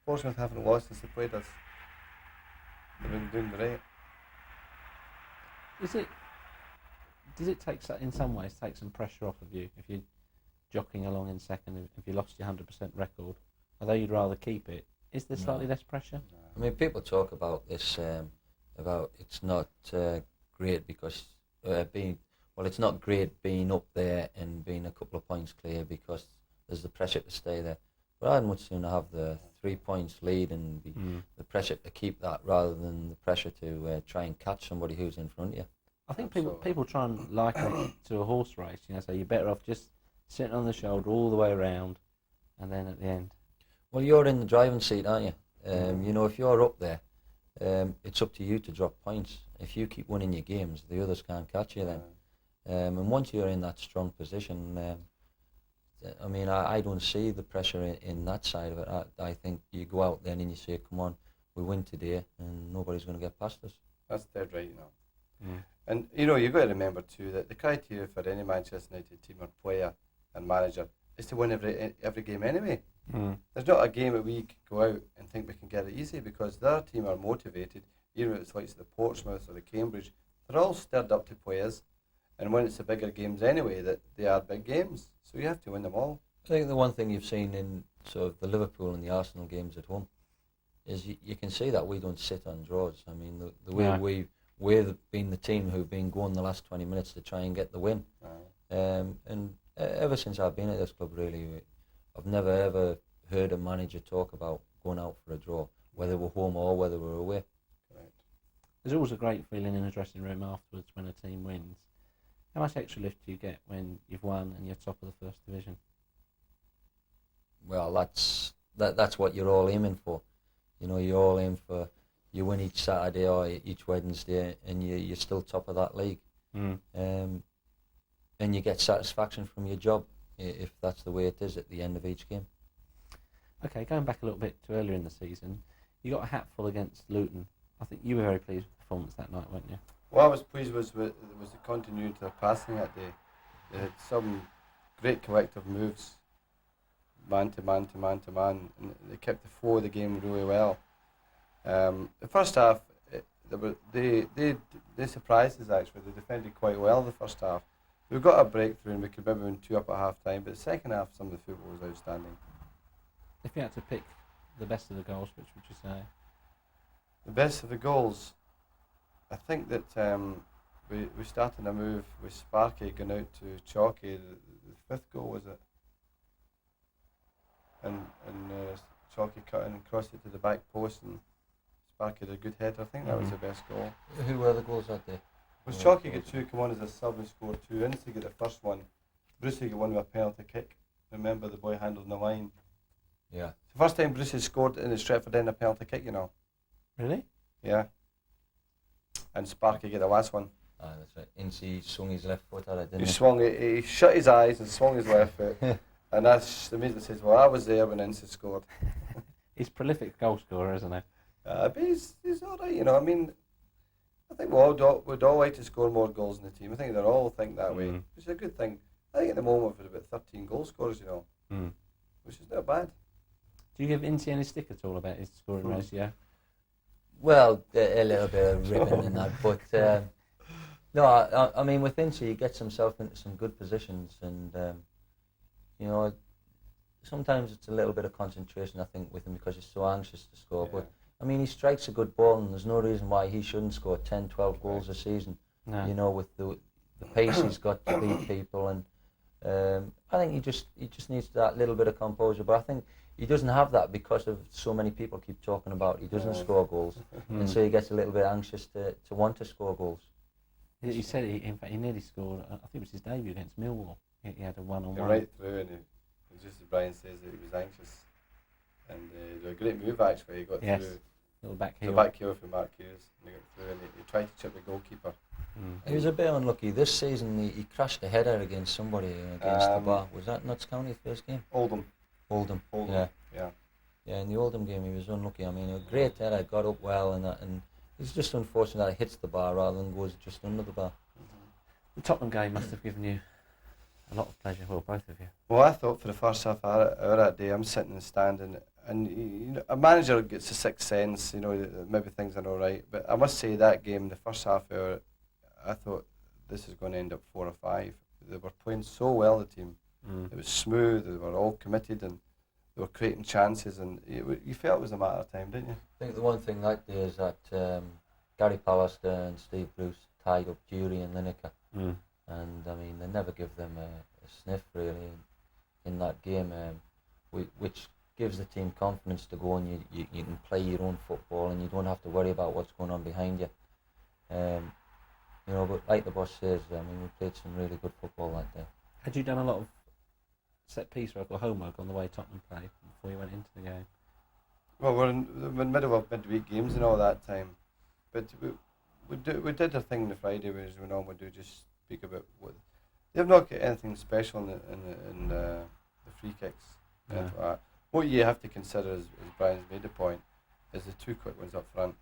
Speaker 1: Portsmouth haven't lost since they played us. They've been doing great.
Speaker 2: Did it in some ways take some pressure off of you if you're jockeying along in second, if you lost your 100% record, although you'd rather keep it? Is there slightly less pressure?
Speaker 3: I mean, people talk about this, about it's not great because it's not great being up there and being a couple of points clear because there's the pressure to stay there. But I'd much sooner have the 3 points lead and the pressure to keep that rather than the pressure to try and catch somebody who's in front of you.
Speaker 2: I think people try and liken it to a horse race, so you're better off just sitting on the shoulder all the way around and then at the end.
Speaker 3: Well, you're in the driving seat, aren't you? If you're up there, it's up to you to drop points. If you keep winning your games, the others can't catch you then. And once you're in that strong position, I don't see the pressure in that side of it. I think you go out there and you say, come on, we win today and nobody's going to get past us.
Speaker 1: That's dead right, And, you've got to remember too that the criteria for any Manchester United team or player and manager is to win every game anyway. There's not a game that we can go out and think we can get it easy because their team are motivated, even if it's like the Portsmouth or the Cambridge, they're all stirred up to players. And when it's the bigger games anyway, that they are big games. So you have to win them all.
Speaker 3: I think the one thing you've seen in sort of the Liverpool and the Arsenal games at home is you can see that we don't sit on draws. I mean, the way we've been the team who've been going the last 20 minutes to try and get the win. And ever since I've been at this club, really, I've never ever heard a manager talk about going out for a draw, whether we're home or whether we're away.
Speaker 1: Correct.
Speaker 2: There's always a great feeling in the dressing room afterwards when a team wins. How much extra lift do you get when you've won and you're top of the first division?
Speaker 3: Well, that's what you're all aiming for. You all aim for you win each Saturday or each Wednesday, and you're still top of that league. And you get satisfaction from your job if that's the way it is at the end of each game.
Speaker 2: Okay, going back a little bit to earlier in the season, you got a hatful against Luton. I think you were very pleased with the performance that night, weren't you?
Speaker 1: What I was pleased was the continuity of passing that day. They had some great collective moves, man to man to man to man, and they kept the flow of the game really well. The first half, they surprised us actually. They defended quite well the first half. We got a breakthrough and we could maybe win 2 up at half time, but the second half, some of the football was outstanding.
Speaker 2: If you had to pick the best of the goals, which would you say?
Speaker 1: The best of the goals, I think that we started a move with Sparky going out to Chalky. The 5th goal was it? And Chalky cut in and crossed it to the back post, and Sparky had a good header. I think that was the best goal.
Speaker 3: Who were the goals that day?
Speaker 1: Was Chalky got 2 come on as a sub and scored 2. Ince got the first one. Brucey got one with a penalty kick. Remember the boy handled the line.
Speaker 3: Yeah.
Speaker 1: It's the first time Brucey scored in the Stretford End a penalty kick,
Speaker 2: Really?
Speaker 1: Yeah. And Sparky got the last one.
Speaker 3: Ah, that's right. Ince swung his left foot at it, didn't
Speaker 1: He
Speaker 3: he?
Speaker 1: swung it, he shut his eyes and swung his left foot. And that's immediately says, well, I was there when Ince scored.
Speaker 2: He's a prolific goal scorer, isn't he?
Speaker 1: But he's all right, I think we'd all like to score more goals in the team. I think they all think that way, which is a good thing. I think at the moment we're about 13 goal scorers, which is not bad.
Speaker 2: Do you give Ince any stick at all about his scoring ratio?
Speaker 3: Well, a little bit of ribbon in that, but no, I mean with Ince he gets himself into some good positions, and sometimes it's a little bit of concentration I think with him because he's so anxious to score. Yeah. But I mean he strikes a good ball, and there's no reason why he shouldn't score 10, 12 goals a season. No. With the pace he's got to beat people, and I think he just needs that little bit of composure. But I think he doesn't have that because of so many people keep talking about he doesn't score goals, and so he gets a little bit anxious to want to score goals.
Speaker 2: He said in fact he nearly scored. I think it was his debut against Millwall. He had a one-on-one.
Speaker 1: Right through, and just as Brian says, that he was anxious, and it was a great move actually. He got through.
Speaker 2: Little back heel.
Speaker 1: The back heel from Mark Hughes, and he got through, and he tried to chip the goalkeeper.
Speaker 3: He was a bit unlucky this season. He crashed a header against somebody against the bar. Was that Notts County first game?
Speaker 1: Oldham.
Speaker 3: Yeah, in the Oldham game he was unlucky. I mean, a great header, got up well, and it's just unfortunate that it hits the bar rather than goes just under the bar.
Speaker 2: The Tottenham game must have given you a lot of pleasure, well, both of you.
Speaker 1: Well, I thought for the first half hour that day, I'm sitting in the stand, and a manager gets a sixth sense, maybe things are all right. But I must say that game, the first half hour, I thought this is going to end up 4 or 5. They were playing so well, the team. It was smooth, they were all committed, and they were creating chances, and you felt it was a matter of time, didn't you?
Speaker 3: I think the one thing that day is that Gary Pallister and Steve Bruce tied up Jury and Lineker. And I mean, they never give them a sniff really in that game, which gives the team confidence to go and you can play your own football and you don't have to worry about what's going on behind you. You know, but like the boss says, I mean, we played some really good football that day.
Speaker 2: Had you done a lot of set piece work or homework on the way Tottenham played before you went into the game?
Speaker 1: Well, we're in the middle of midweek games and all that time, but we did a thing on the Friday, whereas we normally do, just speak about what they've not got anything special in the free kicks.
Speaker 2: Yeah.
Speaker 1: What you have to consider, as Brian's made the point, is the 2 quick ones up front.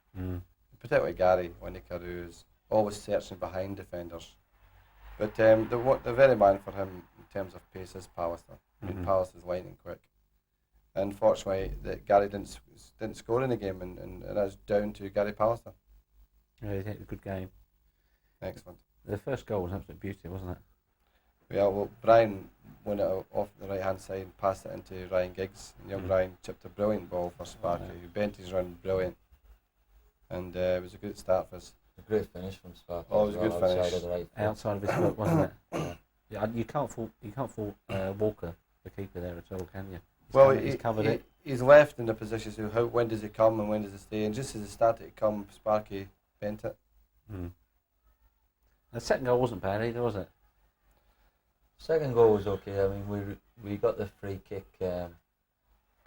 Speaker 1: Particularly Gary Lineker, who is always searching behind defenders. But the very man for him in terms of pace is Pallister. I mean, Pallister's lightning quick. Unfortunately, Gary didn't score in the game, and that's down to Gary Pallister.
Speaker 2: Yeah, he had a good game.
Speaker 1: Excellent.
Speaker 2: The first goal was an absolute beauty, wasn't it?
Speaker 1: Yeah, well, Brian won it off the right-hand side and passed it into Ryan Giggs. And young Ryan chipped a brilliant ball for Sparky, who bent his run brilliant. And it was a good start for us.
Speaker 3: A great finish from Sparky.
Speaker 1: Oh, it was a good finish.
Speaker 3: Outside of the right foot.
Speaker 2: Outside of his foot, wasn't it? Yeah, you can't fault Walker, the keeper there at all, can you? He's covered it.
Speaker 1: He's left in the position, so when does he come and when does he stay? And just as it started to come, Sparky bent it.
Speaker 2: The second goal wasn't bad either, was it?
Speaker 3: Second goal was okay. I mean, we got the free kick.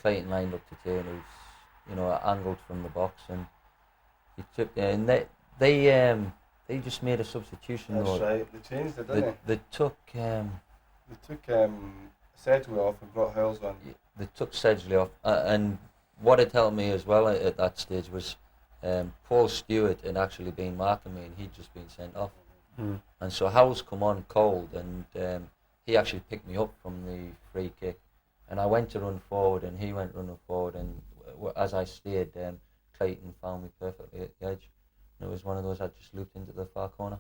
Speaker 3: Clayton lined up to take, and it was, angled from the box, and he chipped it. And they just made a substitution.
Speaker 1: That's right. They changed it, didn't they?
Speaker 3: They took
Speaker 1: Sedgley off and brought Hurls on.
Speaker 3: They took Sedgley off, and what it helped me as well at that stage was Paul Stewart had actually been marking me, and he'd just been sent off. And so Howell's come on cold, and he actually picked me up from the free kick, and I went to run forward, and he went running forward, and as I stayed, Clayton found me perfectly at the edge, and it was one of those I just looped into the far corner.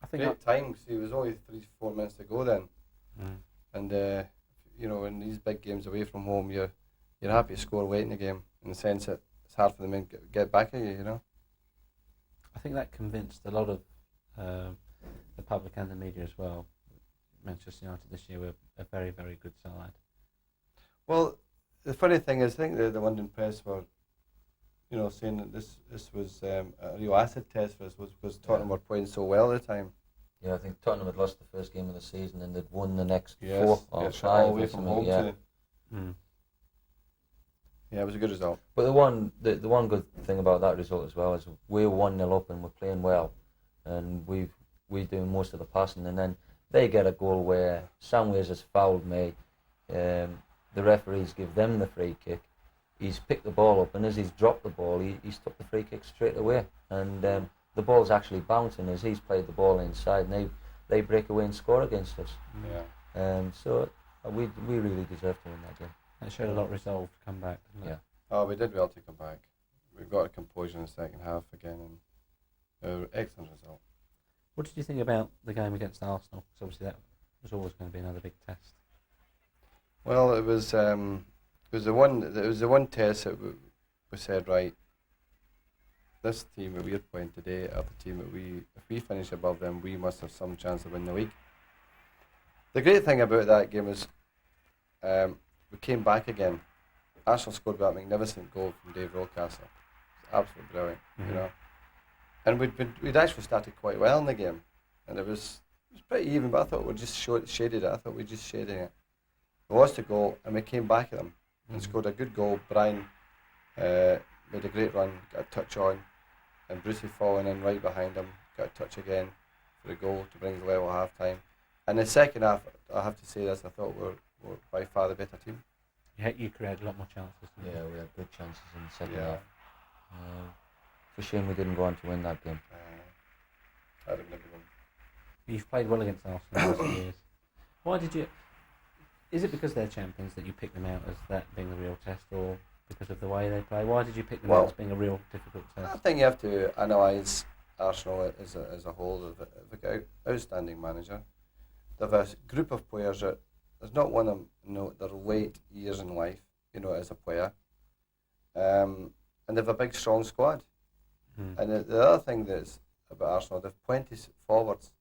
Speaker 2: I think
Speaker 1: great time, because it was only 3-4 minutes to go then, and in these big games away from home, you're happy to score late in the game, in the sense that it's hard for them to get back at you,
Speaker 2: I think that convinced a lot of the public and the media as well. Manchester United this year were a very, very good side.
Speaker 1: Well, the funny thing is, I think the London press were, saying that this was a real acid test for us, was because Tottenham were playing so well at the time.
Speaker 3: Yeah, I think Tottenham had lost the first game of the season and they'd won the next 4 or 5
Speaker 1: all away from home.
Speaker 3: Yeah.
Speaker 1: Yeah, it was a good result.
Speaker 3: But the one good thing about that result as well is we were 1-0 up and we're playing well, and we're doing most of the passing, and then they get a goal where Samways has fouled me. The referees give them the free kick. He's picked the ball up, and as he's dropped the ball, he's took the free kick straight away, and the ball's actually bouncing as he's played the ball inside, and they break away and score against us. So we really deserve to win that game.
Speaker 2: It showed a lot of resolve to come back, didn't it?
Speaker 1: Yeah. Oh, we did well to come back. We got a composure in the second half again, and excellent result.
Speaker 2: What did you think about the game against Arsenal? Because obviously that was always going to be another big test.
Speaker 1: Well, it was the one test that we said, right, this team that we're playing today are the team that if we finish above them, we must have some chance of winning the league. The great thing about that game is we came back again. Arsenal scored that magnificent goal from Dave Rocastle. It's absolutely brilliant, And we'd actually started quite well in the game, and it was pretty even. But I thought we just shaded it. I thought we just shaded it. We lost a goal, and we came back at them and scored a good goal. Brian made a great run, got a touch on, and Brucey falling in right behind him, got a touch again for the goal to bring the level at half time. And the second half, I have to say this, I thought we were by far the better team.
Speaker 2: You created a lot more chances.
Speaker 3: Yeah, we had good chances in the second half. It's a shame we didn't go on to win that game.
Speaker 1: I'd have never won.
Speaker 2: You've played well against Arsenal in recent years. Why did you? Is it because they're champions that you pick them out as that being the real test, or because of the way they play? Why did you pick them out as being a real difficult test?
Speaker 1: I think you have to analyse Arsenal as a whole, they've got an outstanding manager. They've a group of players that there's not one of them, their late years in life, as a player. And they've a big, strong squad. And the other thing that's about Arsenal, they've plenty forwards.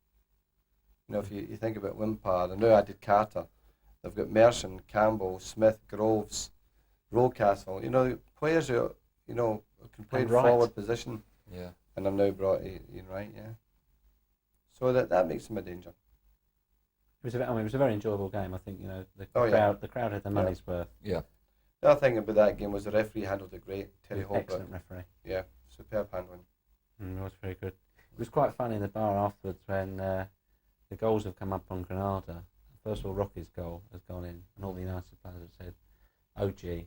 Speaker 1: If you think about Limpard, and now added Carter, they've got Merson, Campbell, Smith, Groves, Rocastle. Players who can play in forward position.
Speaker 3: Yeah.
Speaker 1: And I've now brought Ian Wright. Yeah. So that makes them a danger.
Speaker 2: It was a very enjoyable game. I think the crowd had their money's worth.
Speaker 3: Yeah.
Speaker 1: The other thing about that game was the referee handled it great. Terry Holbrook.
Speaker 2: Excellent referee.
Speaker 1: Yeah, superb handling.
Speaker 2: It was very good. It was quite funny in the bar afterwards when the goals have come up on Granada. First of all, Rocky's goal has gone in, and all the United players have said, OG,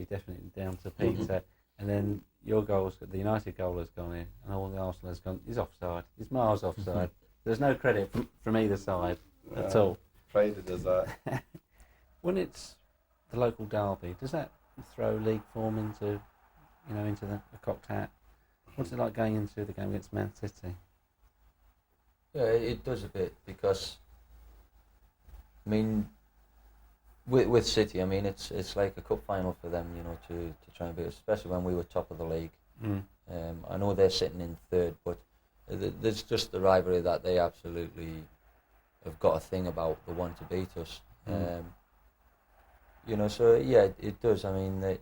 Speaker 2: definitely down to Peter. And then your goals, the United goal has gone in, and all the Arsenal has gone, he's offside. He's miles offside. There's no credit from either side at all.
Speaker 1: Friday does that.
Speaker 2: When it's the local derby, does that throw league form into the cocked hat? What's it like going into the game against Man City?
Speaker 3: Yeah, it does a bit because, with City, it's like a cup final for them, to try and beat us, especially when we were top of the league. I know they're sitting in third, but there's just the rivalry that they absolutely have got a thing about the one to beat us. So yeah, it does. The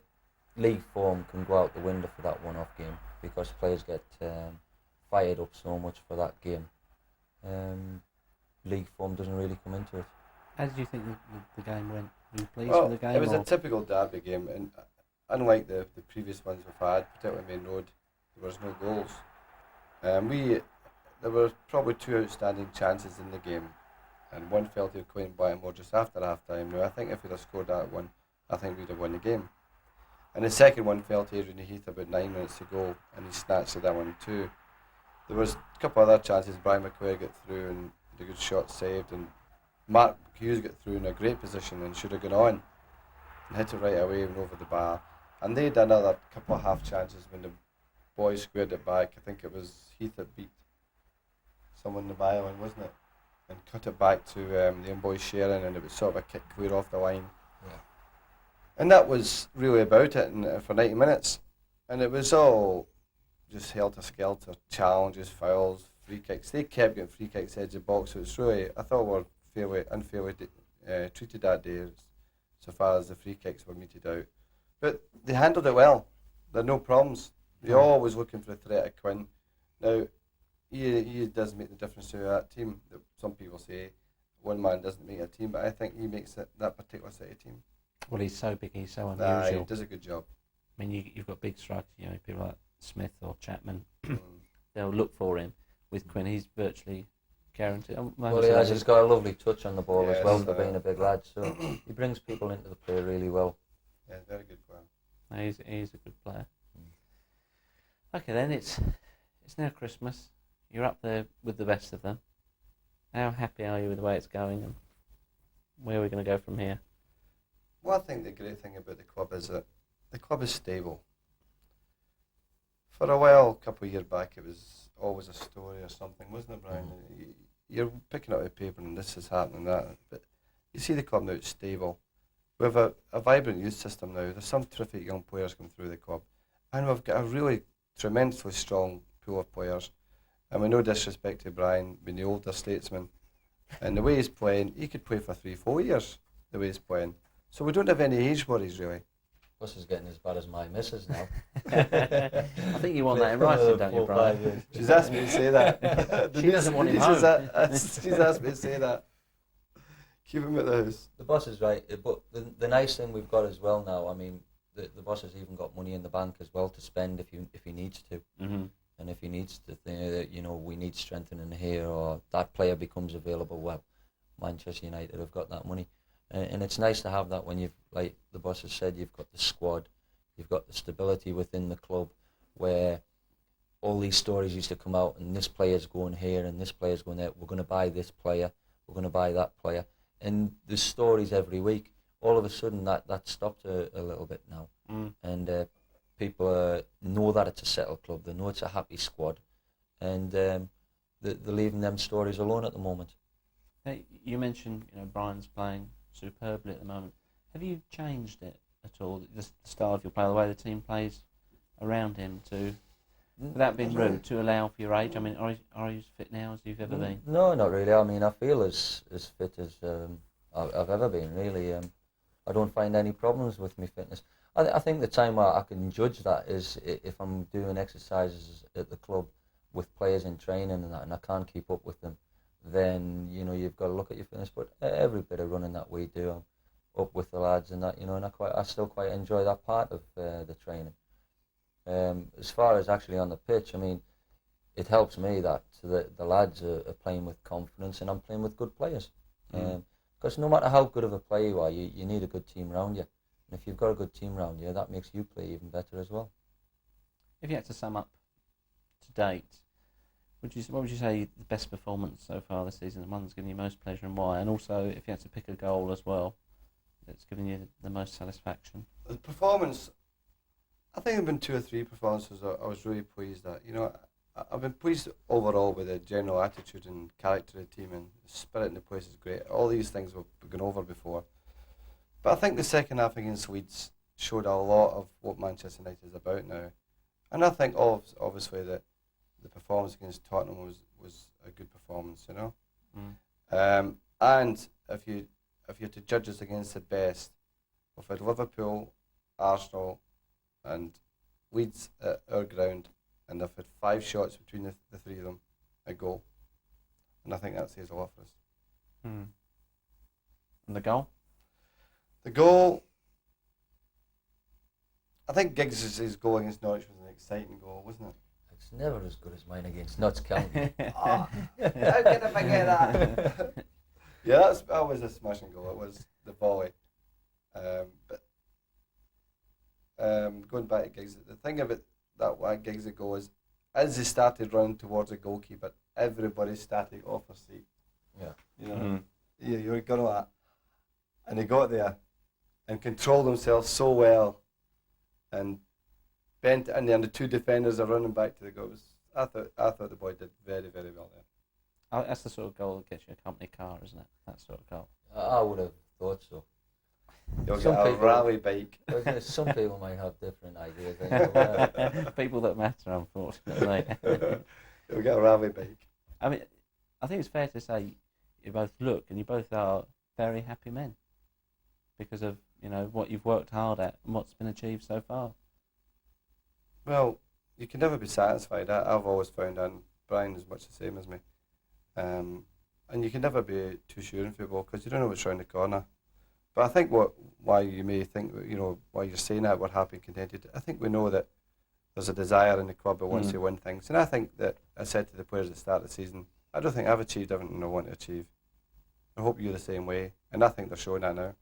Speaker 3: league form can go out the window for that one-off game because players get fired up so much for that game. League form doesn't really come into it.
Speaker 2: How did you think the game went? Were you pleased with the game?
Speaker 1: It was a typical derby game, and unlike the previous ones we've had, particularly Main Road, there was no goals. There were probably two outstanding chances in the game, and one fell to Queen Blackmore just after half time. Now I think if we'd have scored that one, I think we'd have won the game. And the second one fell to Adrian Heath about 9 minutes to go, and he snatched that one too. There was a couple other chances. Brian McQuaid got through and the good shot saved, and Mark Hughes got through in a great position and should have gone on and hit it right away and over the bar. And they had another couple of half chances when the boys squared it back. I think it was Heath that beat someone in the byline, wasn't it? And cut it back to the young boy Sharon, and it was sort of a kick clear off the line.
Speaker 3: Yeah.
Speaker 1: And that was really about it for 90 minutes. And it was all just helter-skelter, challenges, fouls, free kicks. They kept getting free kicks edge of the box, so it's really, I thought we were unfairly treated that day so far as the free kicks were meted out. But they handled it well. There are no problems. They're always looking for a threat of Quinn. Now, he does make the difference to that team. Some people say one man doesn't make a team, but I think he makes that particular City team.
Speaker 2: Well, he's so big, he's so unusual.
Speaker 1: He does a good job.
Speaker 2: You've got big strikers, people like Smith or Chapman. They'll look for him. With Quinn, he's virtually guaranteed.
Speaker 3: He's got a lovely touch on the ball as well for being a big lad. So he brings people into the play really well.
Speaker 1: Yeah, very good player.
Speaker 2: No, he's a good player. Okay, then it's now Christmas. You're up there with the best of them. How happy are you with the way it's going, and where are we going to go from here?
Speaker 1: Well, I think the great thing about the club is that the club is stable. For a while, a couple of years back, it was always a story or something, wasn't it, Brian? You're picking up the paper and this is happening, that. But you see the club now, it's stable. We have a vibrant youth system now. There's some terrific young players coming through the club. And we've got a really tremendously strong pool of players. And with no disrespect to Brian, being the older statesman, and the way he's playing, he could play for 3-4 years, the way he's playing. So we don't have any age worries, really.
Speaker 3: Plus, he's getting as bad as my missus now.
Speaker 2: I think you want that in writing, don't you, Brian?
Speaker 1: She's asked me to say that.
Speaker 2: She doesn't want him home.
Speaker 1: She's asked me to say that. Keep him at the house.
Speaker 3: The boss is right, but the nice thing we've got as well now, the boss has even got money in the bank as well to spend if he needs to.
Speaker 2: Mm-hmm.
Speaker 3: And if he needs to think that, we need strengthening here, or that player becomes available, well, Manchester United have got that money. And it's nice to have that when you've, like the boss has said, you've got the squad, you've got the stability within the club, where all these stories used to come out, and this player's going here and this player's going there, we're going to buy this player, we're going to buy that player. And there's stories every week. All of a sudden that stopped a little bit now. And people know that it's a settled club, they know it's a happy squad, and they're leaving them stories alone at the moment.
Speaker 2: Hey, you mentioned, Brian's playing superbly at the moment. Have you changed it at all? The style of your play, the way the team plays around him, without being rude, to allow for your age? I mean, are you as fit now as you've ever been?
Speaker 3: No, not really. I mean, I feel as fit as I've ever been, really. I don't find any problems with my fitness. I think the time I can judge that is if I'm doing exercises at the club with players in training and that, and I can't keep up with them, then, you've got to look at your fitness. But every bit of running that we do, I'm up with the lads and that, and I still quite enjoy that part of the training. As far as actually on the pitch, I mean, it helps me that the lads are playing with confidence and I'm playing with good players. Because no matter how good of a player you are, you need a good team around you. And if you've got a good team around you, that makes you play even better as well.
Speaker 2: If you had to sum up to date, what would you say the best performance so far this season, the one that's given you most pleasure, and why? And also, if you had to pick a goal as well, that's given you the most satisfaction.
Speaker 1: The performance, I think there have been 2 or 3 performances I was really pleased at. I've been pleased overall with the general attitude and character of the team, and the spirit in the place is great. All these things we've gone over before. But I think the second half against Leeds showed a lot of what Manchester United is about now. And I think obviously that the performance against Tottenham was a good performance, And if you're to judge us against the best, we've had Liverpool, Arsenal and Leeds at our ground, and they've had 5 shots between the 3 of them, a goal. And I think that says a lot for us.
Speaker 2: And the goal?
Speaker 1: The goal, I think Giggs' goal against Norwich was an exciting goal, wasn't it?
Speaker 3: It's never as good as mine against Notts County.
Speaker 1: How can I forget that? Yeah, that was a smashing goal. It was the volley. But going back to Giggs, the thing about that why Giggs' goal is, as he started running towards the goalkeeper, everybody started off their seat.
Speaker 3: Yeah.
Speaker 1: Yeah, you were going like that. And he got there and controlled himself so well and bent in there, and the 2 defenders are running back to the goals. I thought the boy did very, very well there.
Speaker 2: That's the sort of goal that gets you a company car, isn't it? That sort of goal.
Speaker 3: I would have thought so.
Speaker 1: You'll get a rally bike.
Speaker 3: Some people might have different ideas.
Speaker 2: People that matter, unfortunately.
Speaker 1: You'll get a rally bike.
Speaker 2: I mean, I think it's fair to say you both look and you both are very happy men because of what you've worked hard at and what's been achieved so far.
Speaker 1: Well, you can never be satisfied. I've always found, and Brian is much the same as me. And you can never be too sure in football because you don't know what's around the corner. But I think why you may think, why you're saying that we're happy and contented, I think we know that there's a desire in the club that wants to win things. And I think that I said to the players at the start of the season, I don't think I've achieved everything I want to achieve. I hope you're the same way. And I think they're showing that now.